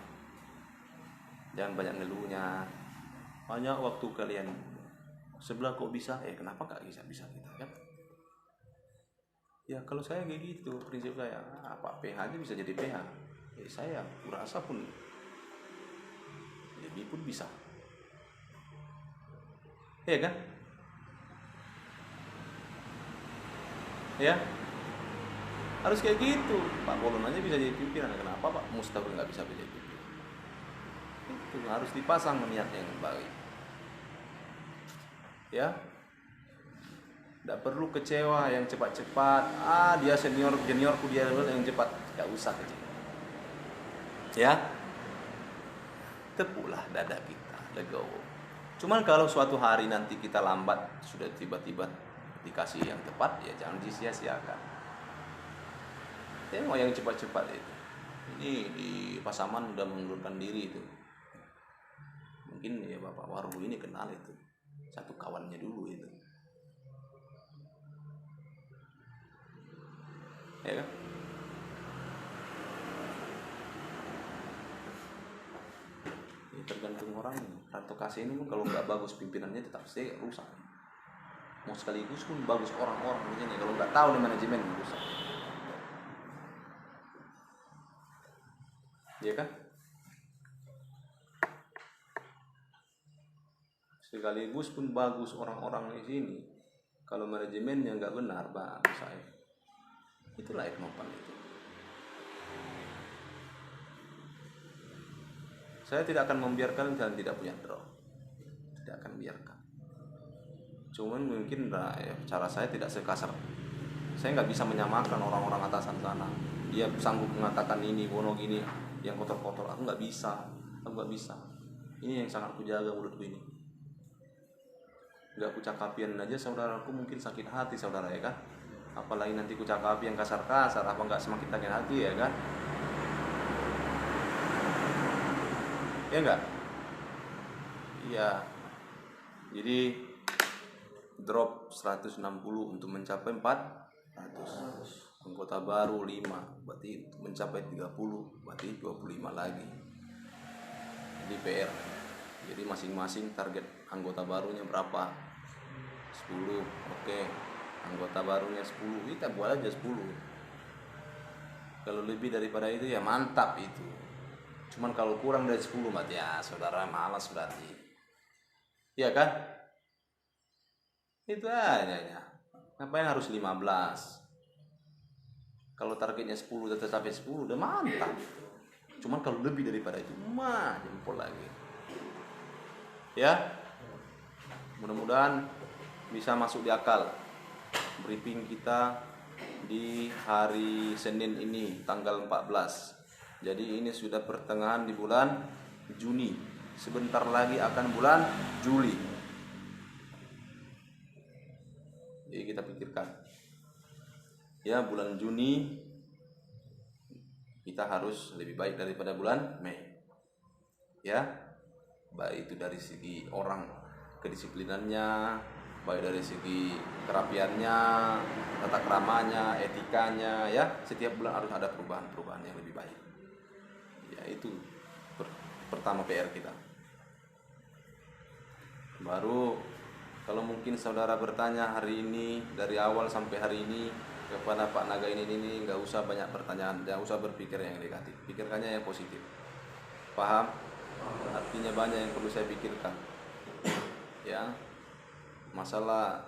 [SPEAKER 1] Jangan banyak ngeluhnya. Banyak waktu kalian sebelah kok bisa, kenapa gak bisa kita kan? Ya kalau saya kayak gitu, prinsip saya, apa PH aja bisa jadi PH. Saya kurasa pun lebih pun bisa. Ya kan? Ya, harus kayak gitu. Pak Bolon aja bisa jadi pimpinan, kenapa Pak Mustahil nggak bisa jadi pimpinan? Itu harus dipasang niatnya yang baik. Ya, tidak perlu kecewa yang cepat-cepat. Dia juniorku dia yang cepat, nggak usah kecewa. Ya, tepuklah dada kita, legowo. Cuman kalau suatu hari nanti kita lambat, sudah tiba-tiba dikasih yang tepat, ya jangan disia-siakan. Tengok yang cepat-cepat itu. Ini di Pasaman udah mengundurkan diri itu. Mungkin ya Bapak Waru ini kenal itu. Satu kawannya dulu itu. Ya kan? Ya, tergantung orangnya. Ratu Kasih ini kalau nggak bagus pimpinannya tetap saya rusak. Mau sekaligus pun bagus orang-orang begini, kalau nggak tahu di manajemen rusak. Ya kan? Sekaligus pun bagus orang-orang di sini, kalau manajemennya nggak benar, bang saya. Itulah Eknopan itu. Saya tidak akan membiarkan kalian tidak punya draw. Tidak akan biarkan. Cuman mungkin cara saya tidak sekasar. Saya nggak bisa menyamakan orang-orang atasan sana. Dia sanggup mengatakan ini, Bono gini, yang kotor-kotor. Aku nggak bisa. Ini yang sangat kujaga mulutku ini. Nggak kucakapian aja saudaraku mungkin sakit hati saudara ya kan. Apalagi nanti kucakapi yang kasar-kasar, apa nggak semakin sakit hati ya kan? Ya enggak? Iya. Jadi drop 160 untuk mencapai 400. Anggota baru 5, berarti mencapai 30, berarti 25 lagi. Jadi PR. Jadi masing-masing target anggota barunya berapa? 10. Oke. Anggota barunya 10. Kita buat aja 10. Kalau lebih daripada itu ya mantap itu. Cuman kalau kurang dari 10 berarti ya saudara malas berarti. Iya kan? Itu aja ya. Ngapain harus 15? Kalau targetnya 10 tetap sampai 10 udah mantap. Cuman kalau lebih daripada itu mah jempol lagi. Ya. Mudah-mudahan bisa masuk di akal briefing kita di hari Senin ini tanggal 14. Jadi ini sudah pertengahan di bulan Juni. Sebentar lagi akan bulan Juli. Jadi kita pikirkan. Ya, bulan Juni kita harus lebih baik daripada bulan Mei. Ya. Baik itu dari segi orang kedisiplinannya, baik dari segi kerapiannya, tata keramanya, etikanya ya. Setiap bulan harus ada perubahan-perubahan yang lebih baik. Itu pertama PR kita. Baru kalau mungkin saudara bertanya hari ini dari awal sampai hari ini kepada Pak Naga ini nggak usah banyak pertanyaan, nggak usah berpikir yang negatif, pikirkannya yang positif. Paham? Artinya banyak yang perlu saya pikirkan. Ya, masalah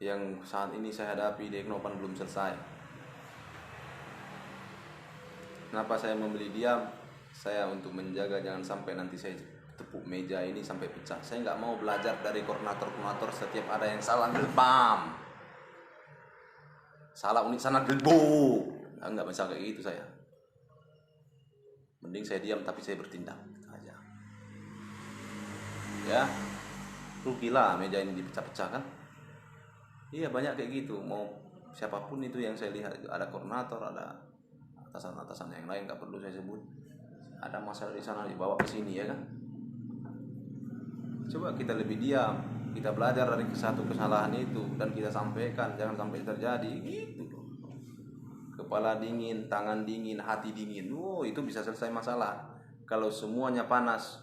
[SPEAKER 1] yang saat ini saya hadapi di Eknopan belum selesai. Kenapa saya membeli diam? Saya untuk menjaga jangan sampai nanti saya tepuk meja ini sampai pecah. Saya nggak mau belajar dari koordinator setiap ada yang salah bam, salah unit sana gelbo, nggak bisa kayak gitu saya. Mending saya diam tapi saya bertindak aja. Ya, rugilah meja ini dipecah-pecah kan? Iya banyak kayak gitu. Mau siapapun itu yang saya lihat, ada koordinator, ada atasan-atasan yang lain, nggak perlu saya sebut. Ada masalah di sana dibawa ke sini ya kan? Coba kita lebih diam, kita belajar dari satu kesalahan itu dan kita sampaikan, jangan sampai terjadi gitu. Kepala dingin, tangan dingin, hati dingin. Itu bisa selesai masalah. Kalau semuanya panas,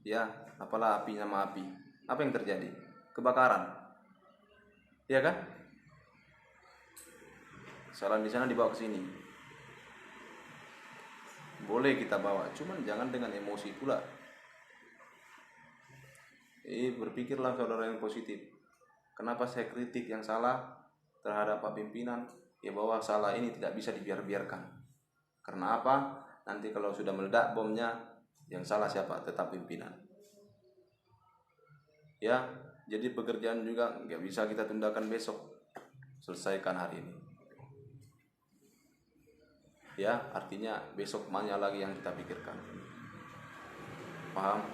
[SPEAKER 1] ya apalah api sama api. Apa yang terjadi? Kebakaran. Iya kan? Kesalahan di sana dibawa ke sini. Boleh kita bawa, cuman jangan dengan emosi pula. Berpikirlah saudara yang positif. Kenapa saya kritik yang salah terhadap Pak Pimpinan? Ya bahwa salah ini tidak bisa dibiarkan. Karena apa? Nanti kalau sudah meledak bomnya, yang salah siapa? Tetap pimpinan. Ya, jadi pekerjaan juga nggak bisa kita tundakan besok. Selesaikan hari ini. Ya, artinya besok banyak lagi yang kita pikirkan. Paham?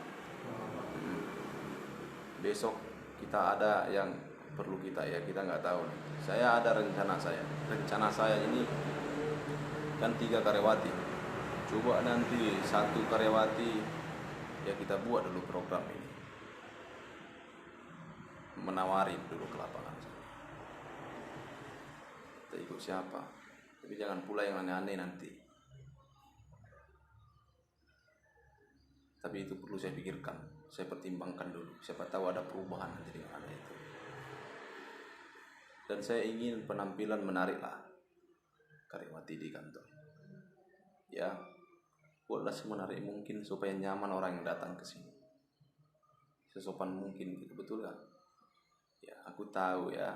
[SPEAKER 1] Besok kita ada yang perlu kita nggak tahu. Saya ada rencana saya ini kan 3 karyawati. Coba nanti 1 karyawati ya kita buat dulu program ini, menawarin dulu ke lapangan. Kita ikut siapa, tapi jangan pula yang aneh-aneh nanti. Tapi itu perlu saya pikirkan, saya pertimbangkan dulu. Siapa tahu ada perubahan nanti dengan ada itu. Dan saya ingin penampilan menarik lah karyawati di kantor. Ya, buatlah semenarik mungkin supaya nyaman orang yang datang ke sini. Sesopan mungkin gitu, betul kan? Ya, aku tahu ya.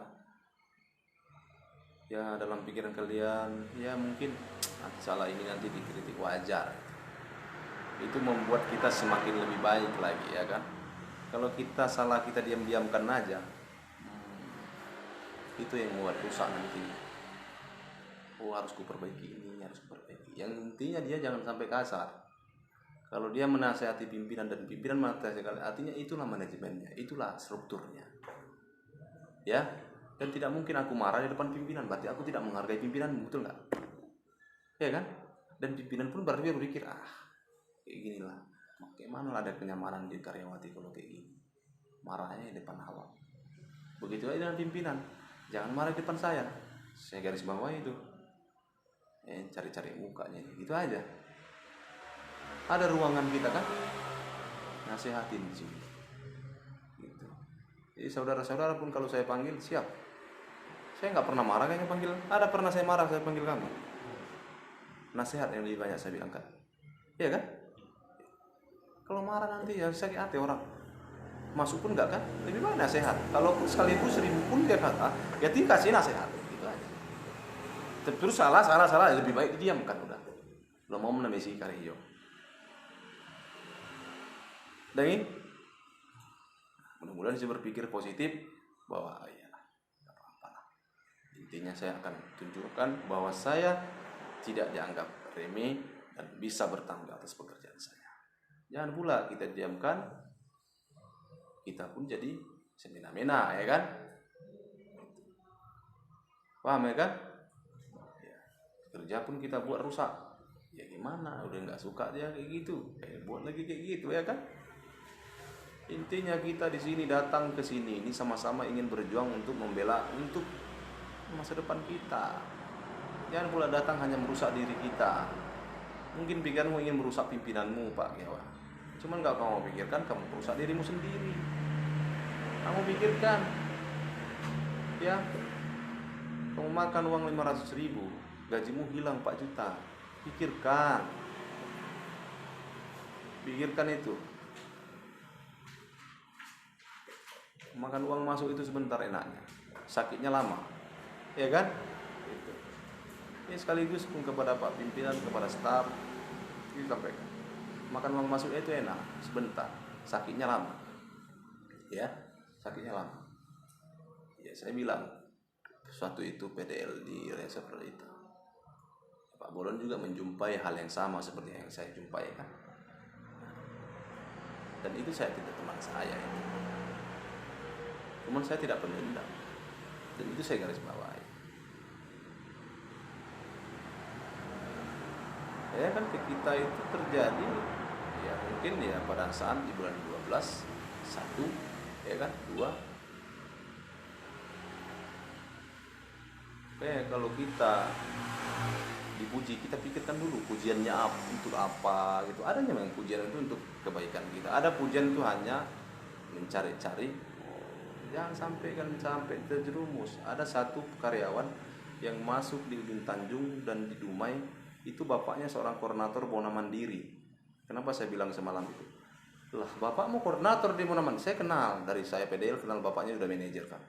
[SPEAKER 1] Ya, dalam pikiran kalian, ya mungkin nanti salah ini nanti dikritik, wajar. Itu membuat kita semakin lebih baik lagi ya kan. Kalau kita salah kita diam-diamkan aja, itu yang membuat rusak nanti. Harus kuperbaiki ini, harus kuperbaiki. Yang intinya dia jangan sampai kasar. Kalau dia menasihati pimpinan dan pimpinan menasihati, artinya itulah manajemennya, itulah strukturnya. Ya, dan tidak mungkin aku marah di depan pimpinan, berarti aku tidak menghargai pimpinan, betul nggak? Ya kan? Dan pimpinan pun berarti berpikir, kayak gini lah, bagaimana ada kenyamanan di karyawati kalau kayak gini, marahnya di depan awam. Begitu aja dengan pimpinan, jangan marah di depan saya garis bawah itu, cari-cari mukanya, gitu aja. Ada ruangan kita kan, nasihatin di sini, gitu. Jadi saudara-saudara pun kalau saya panggil siap, saya nggak pernah marah kayaknya panggil. Ada pernah saya marah saya panggil kamu? Nasihat yang lebih banyak saya bilang kan, iya kan? Kalau marah nanti ya sakit hati orang. Masuk pun enggak kan? Lebih baik nasihat. Kalau sekaligus 1000 pun dia kata, ya kasih nasihat. Gitu aja. Terus salah, ya lebih baik diamkan udah. Lo mau menamesi karyo. Dan ini mudah-mudahan saya berpikir positif bahwa ya enggak apa-apa lah. Intinya saya akan tunjukkan bahwa saya tidak dianggap remeh dan bisa bertanggung jawab atas pekerjaan saya. Jangan pula kita diamkan, kita pun jadi semena-mena, ya kan? Paham ya kan? Ya, kerja pun kita buat rusak, ya gimana? Udah nggak suka dia kayak gitu, buat lagi kayak gitu, ya kan? Intinya kita di sini datang ke sini ini sama-sama ingin berjuang untuk membela untuk masa depan kita. Jangan pula datang hanya merusak diri kita. Mungkin pikiranmu ingin merusak pimpinanmu, Pak Gewa. Cuman gak kamu pikirkan, kamu merusak dirimu sendiri. Kamu pikirkan, ya, kamu makan uang 500.000, gajimu hilang 4 juta. Pikirkan itu. Makan uang masuk itu sebentar enaknya, sakitnya lama, ya kan? sekaligus pun kepada Pak pimpinan, kepada staf disampaikan. Makan uang masuknya itu enak, sebentar, sakitnya lama. Ya, sakitnya lama. Ya, saya bilang suatu itu PDL di reservoir itu. Pak Bolon juga menjumpai hal yang sama seperti yang saya jumpai kan. Dan itu saya tidak teman saya itu. Cuman saya tidak pendendam. Dan itu saya garis bawahi. Ya kan ke kita itu terjadi ya mungkin ya pada saat di bulan 12 1 ya kan 2. Kalau kita dipuji, kita pikirkan dulu pujiannya untuk apa gitu. Adanya memang pujian itu untuk kebaikan kita. Ada pujian itu hanya mencari-cari. Jangan sampai terjerumus. Ada satu karyawan yang masuk di Ujung Tanjung dan di Dumai, itu bapaknya seorang koordinator Bona Mandiri. Kenapa saya bilang semalam itu? Lah, bapak mau koordinator di Bona Mandiri? Saya kenal, dari saya PDL kenal bapaknya sudah manajer kan.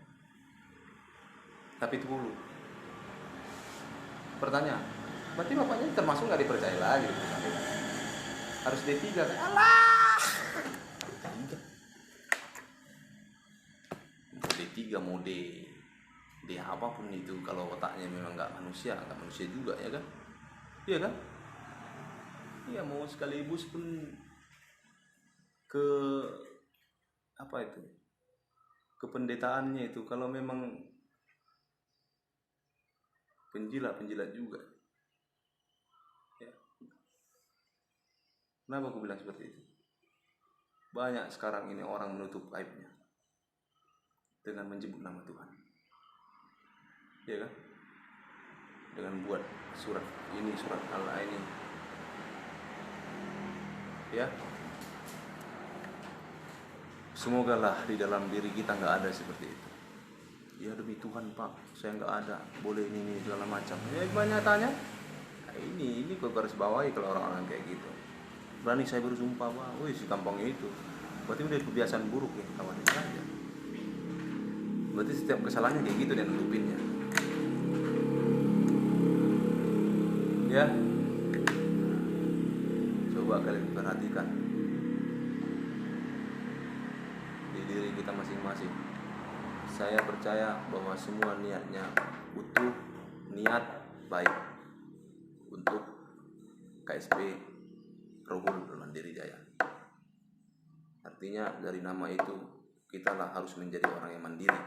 [SPEAKER 1] Tapi itu dulu. Pertanyaan, berarti bapaknya termasuk nggak dipercaya lagi? Harus D3 kan? Alah! D3 mau D apapun itu, kalau otaknya memang nggak manusia juga ya kan? Iya kan? Iya, mau sekaligus pun ke apa itu? Kependetaannya itu kalau memang penjilat juga. Ya. Kenapa aku bilang seperti itu? Banyak sekarang ini orang menutup aibnya dengan menyebut nama Tuhan. Ya kan? Dengan buat surat ini, surat Allah ini. Ya. Semogalah di dalam diri kita nggak ada seperti itu. Ya demi Tuhan Pak, saya nggak ada, boleh ini segala macam. Ya gimana tanya? Nah, ini kok garis bawahi kalau orang-orang kayak gitu. Berani saya bersumpah Pak, wih si gampangnya itu. Berarti udah kebiasaan buruk ya kawan saja. Berarti setiap kesalahannya kayak gitu dan nutupinnya. Ya, coba kalian perhatikan di diri kita masing-masing. Saya percaya bahwa semua niatnya utuh, niat baik untuk KSP Rohul Mandiri Jaya. Artinya dari nama itu kita lah harus menjadi orang yang mandiri,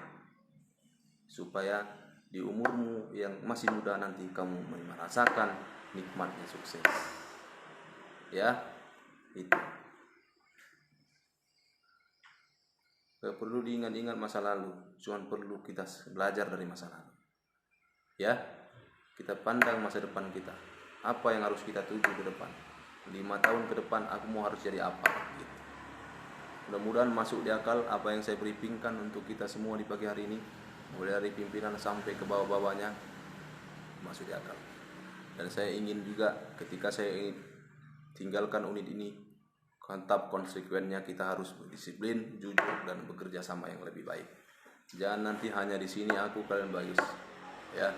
[SPEAKER 1] supaya di umurmu yang masih muda nanti kamu merasakan nikmatnya sukses. Ya, itu. Gak perlu diingat-ingat masa lalu, cuma perlu kita belajar dari masa lalu. Ya, kita pandang masa depan kita. Apa yang harus kita tuju ke depan? 5 tahun ke depan aku mau harus jadi apa? Gitu. Mudah-mudahan masuk di akal apa yang saya briefingkan untuk kita semua di pagi hari ini, mulai dari pimpinan sampai ke bawah-bawahnya, masuk di akal. Dan saya ingin juga ketika saya ingin tinggalkan unit ini, tetap konsekuennya kita harus berdisiplin, jujur, dan bekerja sama yang lebih baik. Jangan nanti hanya di sini aku kalian bagus, ya.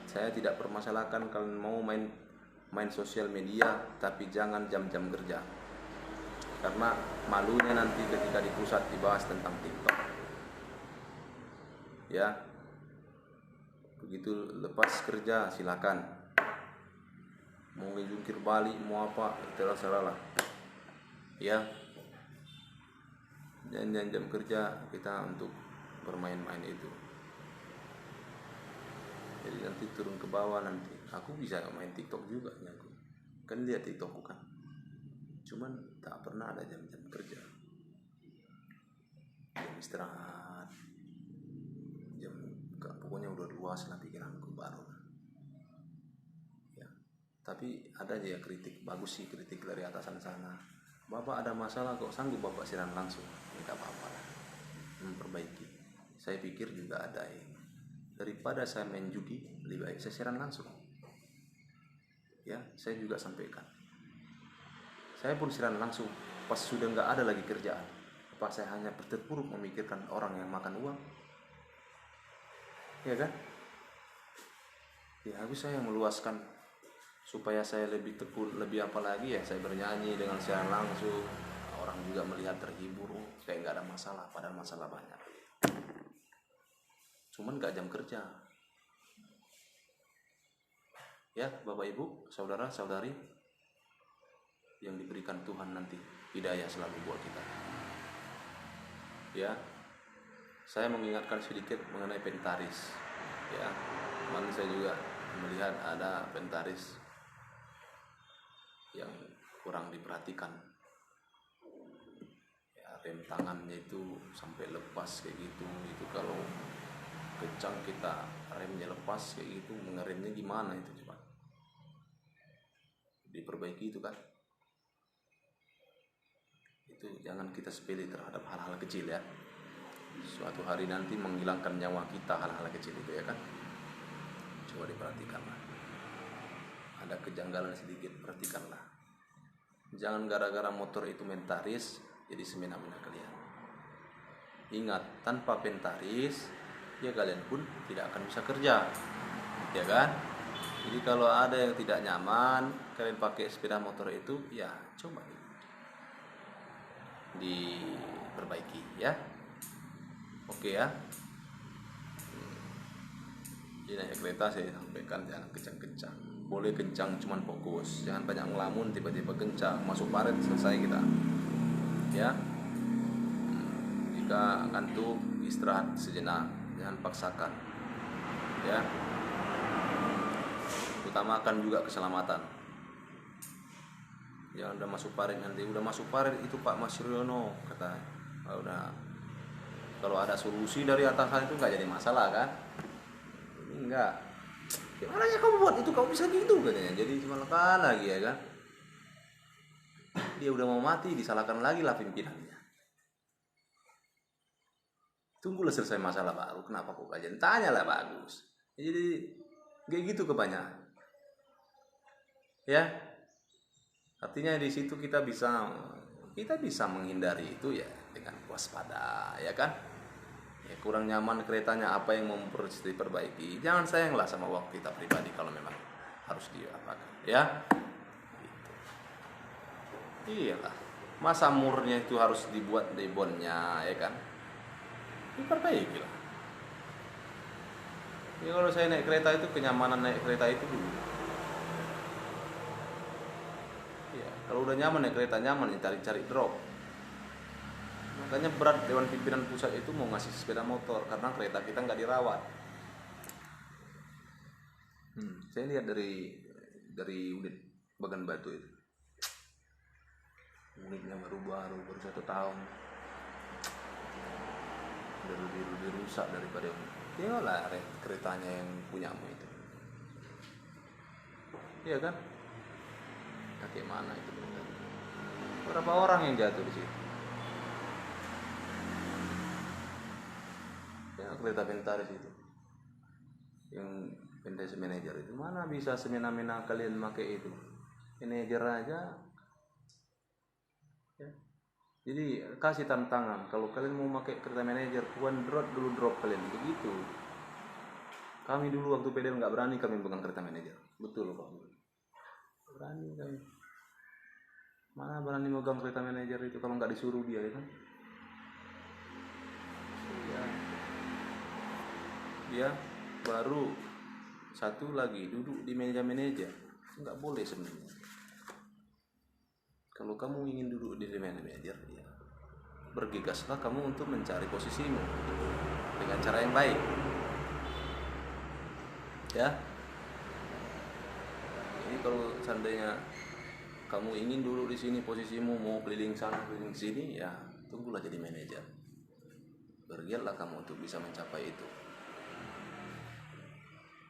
[SPEAKER 1] Saya tidak permasalahkan kalian mau main sosial media, tapi jangan jam-jam kerja. Karena malunya nanti ketika di pusat dibahas tentang TikTok. Ya. Begitu lepas kerja silakan. Mau ngejungkir balik, mau apa, itu terserah. Ya. Dan jam kerja kita untuk bermain-main itu. Jadi nanti turun ke bawah nanti. Aku bisa main TikTok juga ya aku. Kan lihat TikTok kan. Cuman tak pernah ada jam-jam kerja. Jam istirahat. Pokoknya udah luas lah pikiranku baru. Tapi ada aja ya kritik, bagus sih kritik dari atasan sana. Bapak ada masalah kok sanggup Bapak siaran langsung? Ya gak apa-apa lah, memperbaiki. Saya pikir juga ada ya. Daripada saya main judi, lebih baik saya siaran langsung. Ya, saya juga sampaikan. Saya pun siaran langsung, pas sudah gak ada lagi kerjaan. Apa saya hanya terpuruk memikirkan orang yang makan uang? Ya kan? Ya habis saya meluaskan supaya saya lebih tekun, lebih apa lagi ya, saya bernyanyi dengan siaran langsung, orang juga melihat terhibur, kayak nggak ada masalah, padahal masalah banyak. Cuman nggak jam kerja. Ya Bapak Ibu, saudara saudari yang diberikan Tuhan, nanti hidayah selalu buat kita. Ya, saya mengingatkan sedikit mengenai Pentaris. Ya, kemarin saya juga melihat ada Pentaris yang kurang diperhatikan. Ya, rem tangannya itu sampai lepas kayak gitu. Itu kalau kencang kita remnya lepas kayak gitu, mengeremnya gimana itu coba? Diperbaiki itu kan. Itu jangan kita sepele terhadap hal-hal kecil ya. Suatu hari nanti menghilangkan nyawa kita hal-hal kecil itu ya kan. Coba diperhatikanlah. Ada kejanggalan sedikit, perhatikanlah. Jangan gara-gara motor itu Pentaris jadi semena-mena kalian. Ingat, tanpa Pentaris ya kalian pun tidak akan bisa kerja, ya kan? Jadi kalau ada yang tidak nyaman kalian pakai sepeda motor itu, ya coba diperbaiki ya. Oke ya. Jadi naik kereta saya sampaikan jangan kencang-kencang. Boleh kencang cuman fokus, jangan banyak ngelamun tiba-tiba kencang, masuk paret selesai kita. Ya. Jika ngantuk istirahat sejenak, jangan paksakan. Ya. Utamakan juga keselamatan. Jangan udah masuk paret, nanti udah masuk paret itu Pak Mas Riono kata, udah kalau ada solusi dari atasan itu nggak jadi masalah kan? Ini enggak. Gimana ya kamu buat itu, kamu bisa gitu katanya. Jadi cuma lekan lagi ya kan? Dia udah mau mati disalahkan lagi lah pimpinannya. Tunggulah selesai masalah baru. Kenapa kok kajian? Tanyalah bagus. Jadi kayak gitu kebanyakan. Ya. Artinya di situ kita bisa menghindari itu ya dengan waspada, ya kan? Ya, kurang nyaman keretanya, apa yang diperbaiki. Jangan sayanglah sama waktu kita pribadi kalau memang harus diapakan, ya. Gitu. Iyalah, masa murnya itu harus dibuat debonnya, ya kan? Diperbaiki lah. Ya kalau saya naik kereta itu, kenyamanan naik kereta itu dulu. Ya, kalau udah nyaman naik kereta, nyaman ya cari drop. Makanya berat Dewan Pimpinan Pusat itu mau ngasih sepeda motor karena kereta kita nggak dirawat. Saya lihat dari unit Bagan Batu itu, unitnya baru 1 tahun, udah lebih rusak daripada yang tinggallah keretanya yang punyamu itu. Iya kan? Kakek mana itu? Berapa orang yang jatuh di situ? Ya, kereta Pentaris itu yang Pentaris manajer itu, mana bisa semena-mena kalian pakai itu manajer aja ya. Jadi kasih tantangan, kalau kalian mau pakai kereta manajer, drop kalian begitu. Kami dulu waktu PDL nggak berani kami pegang kereta manajer, betul Pak, berani kami, mana berani megang kereta manajer itu kalau nggak disuruh dia ya kan. Ya baru satu lagi, duduk di meja manajer nggak boleh sebenarnya. Kalau kamu ingin duduk di meja manajer, ya bergegaslah kamu untuk mencari posisimu dengan cara yang baik ya. Jadi kalau seandainya kamu ingin duduk di sini posisimu, mau keliling sana keliling sini, ya tunggulah jadi manajer, bergiatlah kamu untuk bisa mencapai itu.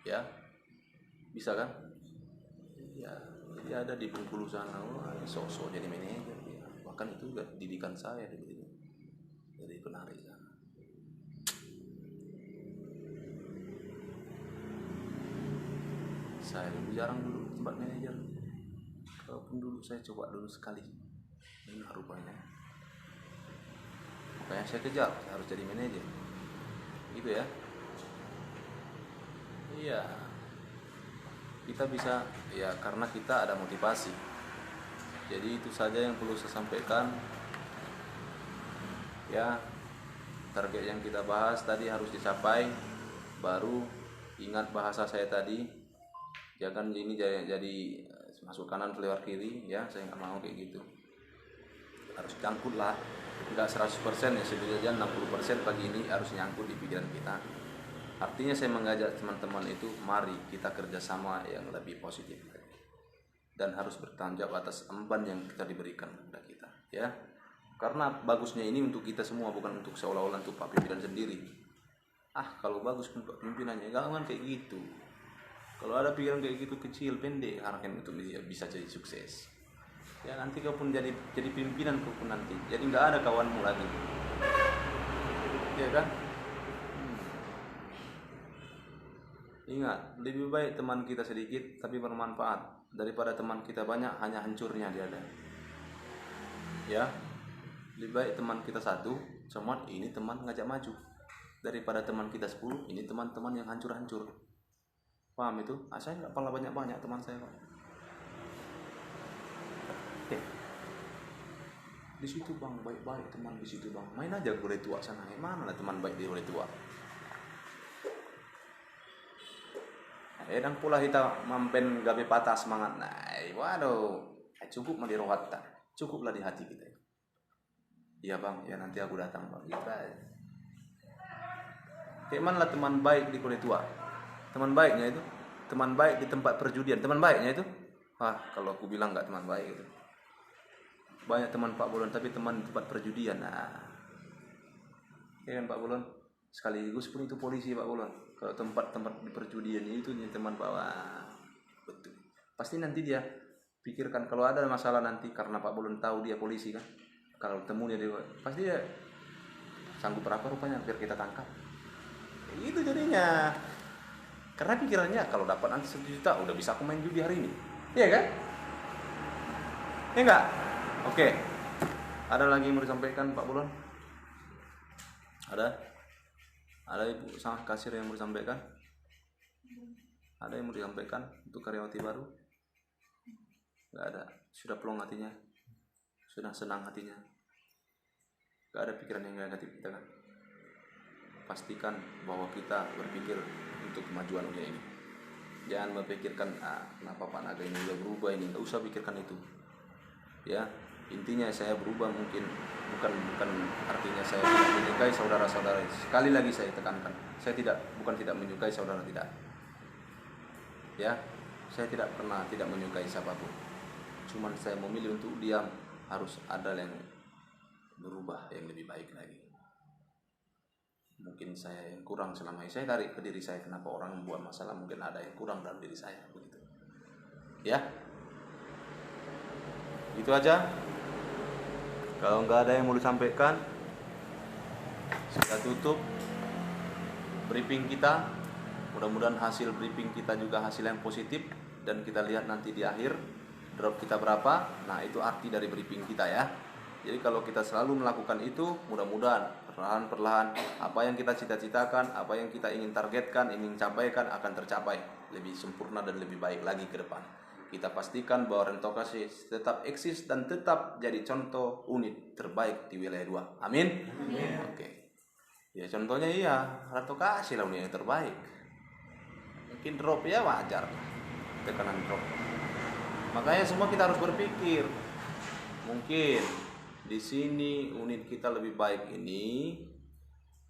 [SPEAKER 1] Ya, bisa kan? Ya, jadi ada di Bengkulu sana, sok-sok jadi manajer. Ya. Bahkan itu juga didikan saya dulu dari penari sana. Saya dulu jarang dulu tempat manajer. Kalaupun dulu saya coba dulu sekali, benar rupanya. Makanya saya kejar, saya harus jadi manajer. Gitu ya. Iya. kita bisa ya karena kita ada motivasi. Jadi itu saja yang perlu saya sampaikan. Ya, target yang kita bahas tadi harus dicapai. Baru ingat bahasa saya tadi, jangan ini jadi masuk kanan keluar kiri ya, saya nggak mau kayak gitu. Harus nyangkut lah, nggak 100% ya, setidaknya 60% pagi ini harus nyangkut di pikiran kita. Artinya saya mengajak teman-teman itu, mari kita kerjasama yang lebih positif lagi, dan harus bertanggung jawab atas emban yang kita diberikan kepada kita ya. Karena bagusnya ini untuk kita semua, bukan untuk seolah-olah untuk Pak Pimpinan sendiri. Kalau bagus untuk pimpinannya, jangan kayak gitu. Kalau ada pikiran kayak gitu kecil, pendek, harapkan untuk bisa jadi sukses. Ya nanti kau pun jadi pimpinan kau pun nanti. Jadi nggak ada kawanmu lagi. Ya kan? Ingat, lebih baik teman kita sedikit tapi bermanfaat daripada teman kita banyak hanya hancurnya dia ada. Ya, lebih baik teman kita satu, cuman ini teman ngajak maju, daripada teman kita 10, ini teman-teman yang hancur-hancur. Paham itu? Saya nggak pernah banyak-banyak teman saya kok. Di situ bang, baik-baik teman di situ bang. Main aja boleh tua sana. Mana lah teman baik dia boleh tua. Edang pula kita mampen gabe patah semangat. Waduh, cukup mah di rohat tak. Cukuplah di hati kita. Iya bang, ya nanti aku datang bang. Gitu aja. Kayak mana lah teman baik di kuliah tua? Teman baiknya itu, teman baik di tempat perjudian. Teman baiknya itu, kalau aku bilang nggak teman baik itu. Banyak teman Pak Bolon, tapi teman di tempat perjudian. Ya kan Pak Bolon? Sekaligus pun itu polisi Pak Bolon. Kalau tempat-tempat di perjudian itu teman bawa. Betul. Pasti nanti dia pikirkan kalau ada masalah nanti, karena Pak Bolon tahu dia polisi kan. Kalau temu dia pasti dia sanggup berapa rupanya biar kita tangkap. Itu jadinya. Karena pikirannya kalau dapat nanti 1 juta udah bisa aku main judi hari ini. Iya kan? Iya enggak? Oke. Ada lagi yang mau disampaikan Pak Bolon? Ada? Ada Ibu sang kasir yang mau disampaikan? Ada yang mau disampaikan untuk karyawati baru? Enggak ada. Sudah plong hatinya. Sudah senang hatinya. Enggak ada pikiran yang negatif kita kan? Pastikan bahwa kita berpikir untuk kemajuan dunia ini. Jangan memikirkan kenapa Pak Naga ini udah berubah ini, nggak usah pikirkan itu. Ya, intinya saya berubah mungkin bukan artinya saya tidak menyukai saudara-saudara. Sekali lagi saya tekankan, saya bukan tidak menyukai saudara, tidak. Ya, saya tidak pernah tidak menyukai siapapun. Cuman saya memilih untuk diam, harus ada yang berubah yang lebih baik lagi. Mungkin saya yang kurang selama ini, saya tarik ke diri saya, kenapa orang membuat masalah, mungkin ada yang kurang dalam diri saya begitu. Ya, itu aja. Kalau nggak ada yang mau disampaikan, kita tutup briefing kita. Mudah-mudahan hasil briefing kita juga hasil yang positif, dan kita lihat nanti di akhir drop kita berapa. Nah itu arti dari briefing kita ya. Jadi kalau kita selalu melakukan itu, mudah-mudahan perlahan-perlahan apa yang kita cita-citakan, apa yang kita ingin targetkan, ingin capaikan akan tercapai lebih sempurna dan lebih baik lagi ke depan. Kita pastikan bahwa Rentokasi tetap eksis dan tetap jadi contoh unit terbaik di wilayah 2. Amin. Amin. Oke. Ya contohnya iya, Rentokasi lah unit yang terbaik. Mungkin drop ya wajar, tekanan drop. Makanya semua kita harus berpikir, mungkin di sini unit kita lebih baik ini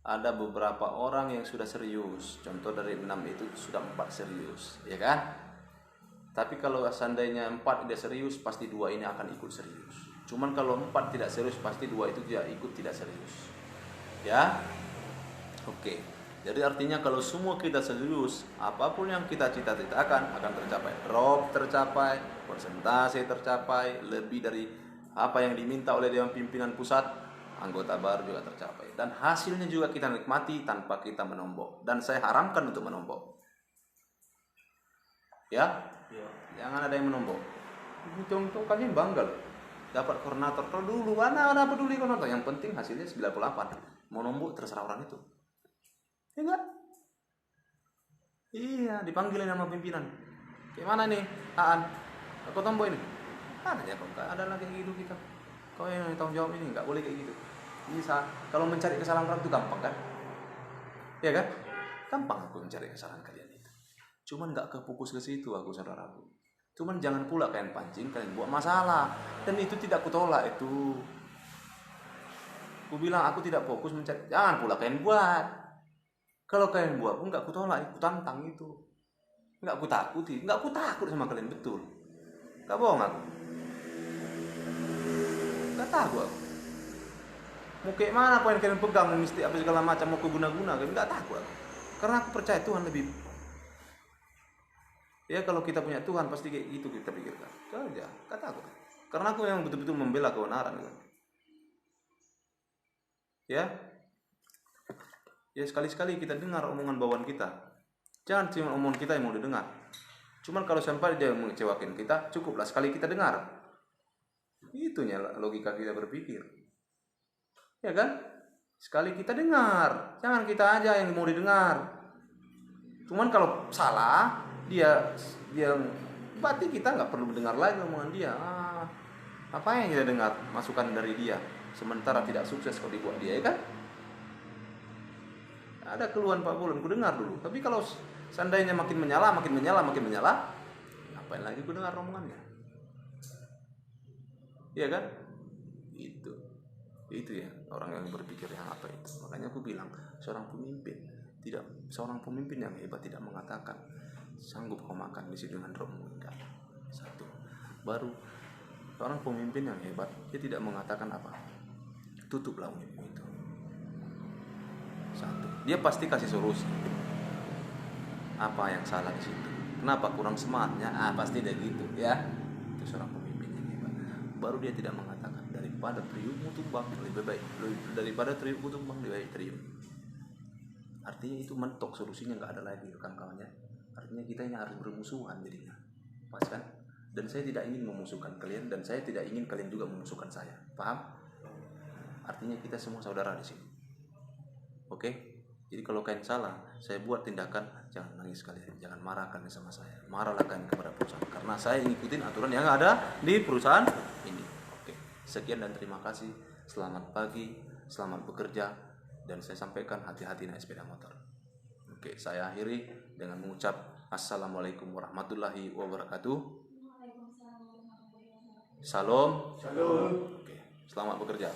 [SPEAKER 1] ada beberapa orang yang sudah serius. Contoh dari 6 itu sudah 4 serius, ya kan? Tapi kalau seandainya 4 tidak serius, pasti 2 ini akan ikut serius. Cuman kalau 4 tidak serius, pasti 2 itu tidak ikut tidak serius. Ya? Oke. Jadi artinya kalau semua kita serius, apapun yang kita cita-citakan akan tercapai. Drop tercapai, persentase tercapai, lebih dari apa yang diminta oleh Dewan Pimpinan Pusat, anggota baru juga tercapai. Dan hasilnya juga kita nikmati tanpa kita menombok. Dan saya haramkan untuk menombok. Ya? Jangan ada yang menombok. Contoh kalian bangga loh. Dapat koordinator. Kalau dulu mana peduli koordinator. Yang penting hasilnya 98. Mau nombok terserah orang itu. Ya enggak? Iya, dipanggilin sama pimpinan. Kayak mana nih, Aan? Aku tomboy nih. Ada ya kok, nggak ada lagi kayak gitu kita. Kau yang tanggung jawab ini, nggak boleh kayak gitu. Bisa, kalau mencari kesalahan orang itu gampang kan? Ya kan? Gampang aku mencari kesalahan kalian itu. Cuman nggak kefokus ke situ aku, saudaraku. Cuman jangan pula kalian pancing, kalian buat masalah. Dan itu tidak kutolak itu. Aku bilang aku tidak fokus mencari, jangan pula kalian buat. Kalau kalian buat pun nggak kutolak, aku tantang itu. Nggak aku takuti, nggak aku takut sama kalian, betul. Nggak bohong aku. Nggak takut aku. Mau kayak mana poin kalian pegang, mesti apa segala macam mau keguna-guna, kalian nggak takut aku. Karena aku percaya Tuhan lebih. Ya kalau kita punya Tuhan pasti kayak gitu kita pikirkan. Saja, nggak takut. Karena aku yang betul-betul membela kebenaran kan. Ya, ya sekali-sekali kita dengar omongan bawaan kita. Jangan cuma omongan kita yang mau didengar. Cuman kalau sampai dia mengecewakan kita, cukuplah sekali kita dengar. Itunya logika kita berpikir. Ya kan? Sekali kita dengar, jangan kita aja yang mau didengar. Cuman kalau salah, dia berarti kita nggak perlu mendengar lagi omongan dia. Apa yang kita dengar? Masukan dari dia. Sementara tidak sukses kalau dibuat dia, ya kan? Ada keluhan Pak Bulan, ku dengar dulu. Tapi kalau seandainya makin menyala, ngapain lagi ku dengar omongannya? Iya kan? Itu ya orang yang berpikir yang apa itu. Makanya aku bilang seorang pemimpin yang hebat tidak mengatakan sanggup kau makan di sini dengan rohmu, enggak. Satu. Baru seorang pemimpin yang hebat dia tidak mengatakan apa, tutuplah mulutmu itu. Satu. Dia pasti kasih solusi. Apa yang salah di situ? Kenapa kurang semangatnya? Pasti dia gitu ya. Itu seorang pemimpin yang hebat. Baru dia tidak mengatakan daripada triummu tumbang lebih baik, daripada triummu tumbang lebih baik trium. Artinya itu mentok, solusinya nggak ada lagi kawan-kawannya. Artinya kita ini harus bermusuhan jadinya, pas kan? Dan saya tidak ingin memusuhkan kalian dan saya tidak ingin kalian juga memusuhkan saya, paham? Artinya kita semua saudara di sini, oke? Jadi kalau kalian salah, saya buat tindakan, jangan nangis kalian, jangan marah kalian sama saya, marahlah kalian kepada perusahaan, karena saya ngikutin aturan yang ada di perusahaan ini. Oke, sekian dan terima kasih. Selamat pagi, selamat bekerja, dan saya sampaikan hati-hati naik sepeda motor. Oke, saya akhiri dengan mengucap Assalamualaikum warahmatullahi wabarakatuh. Salam. Oke, selamat bekerja.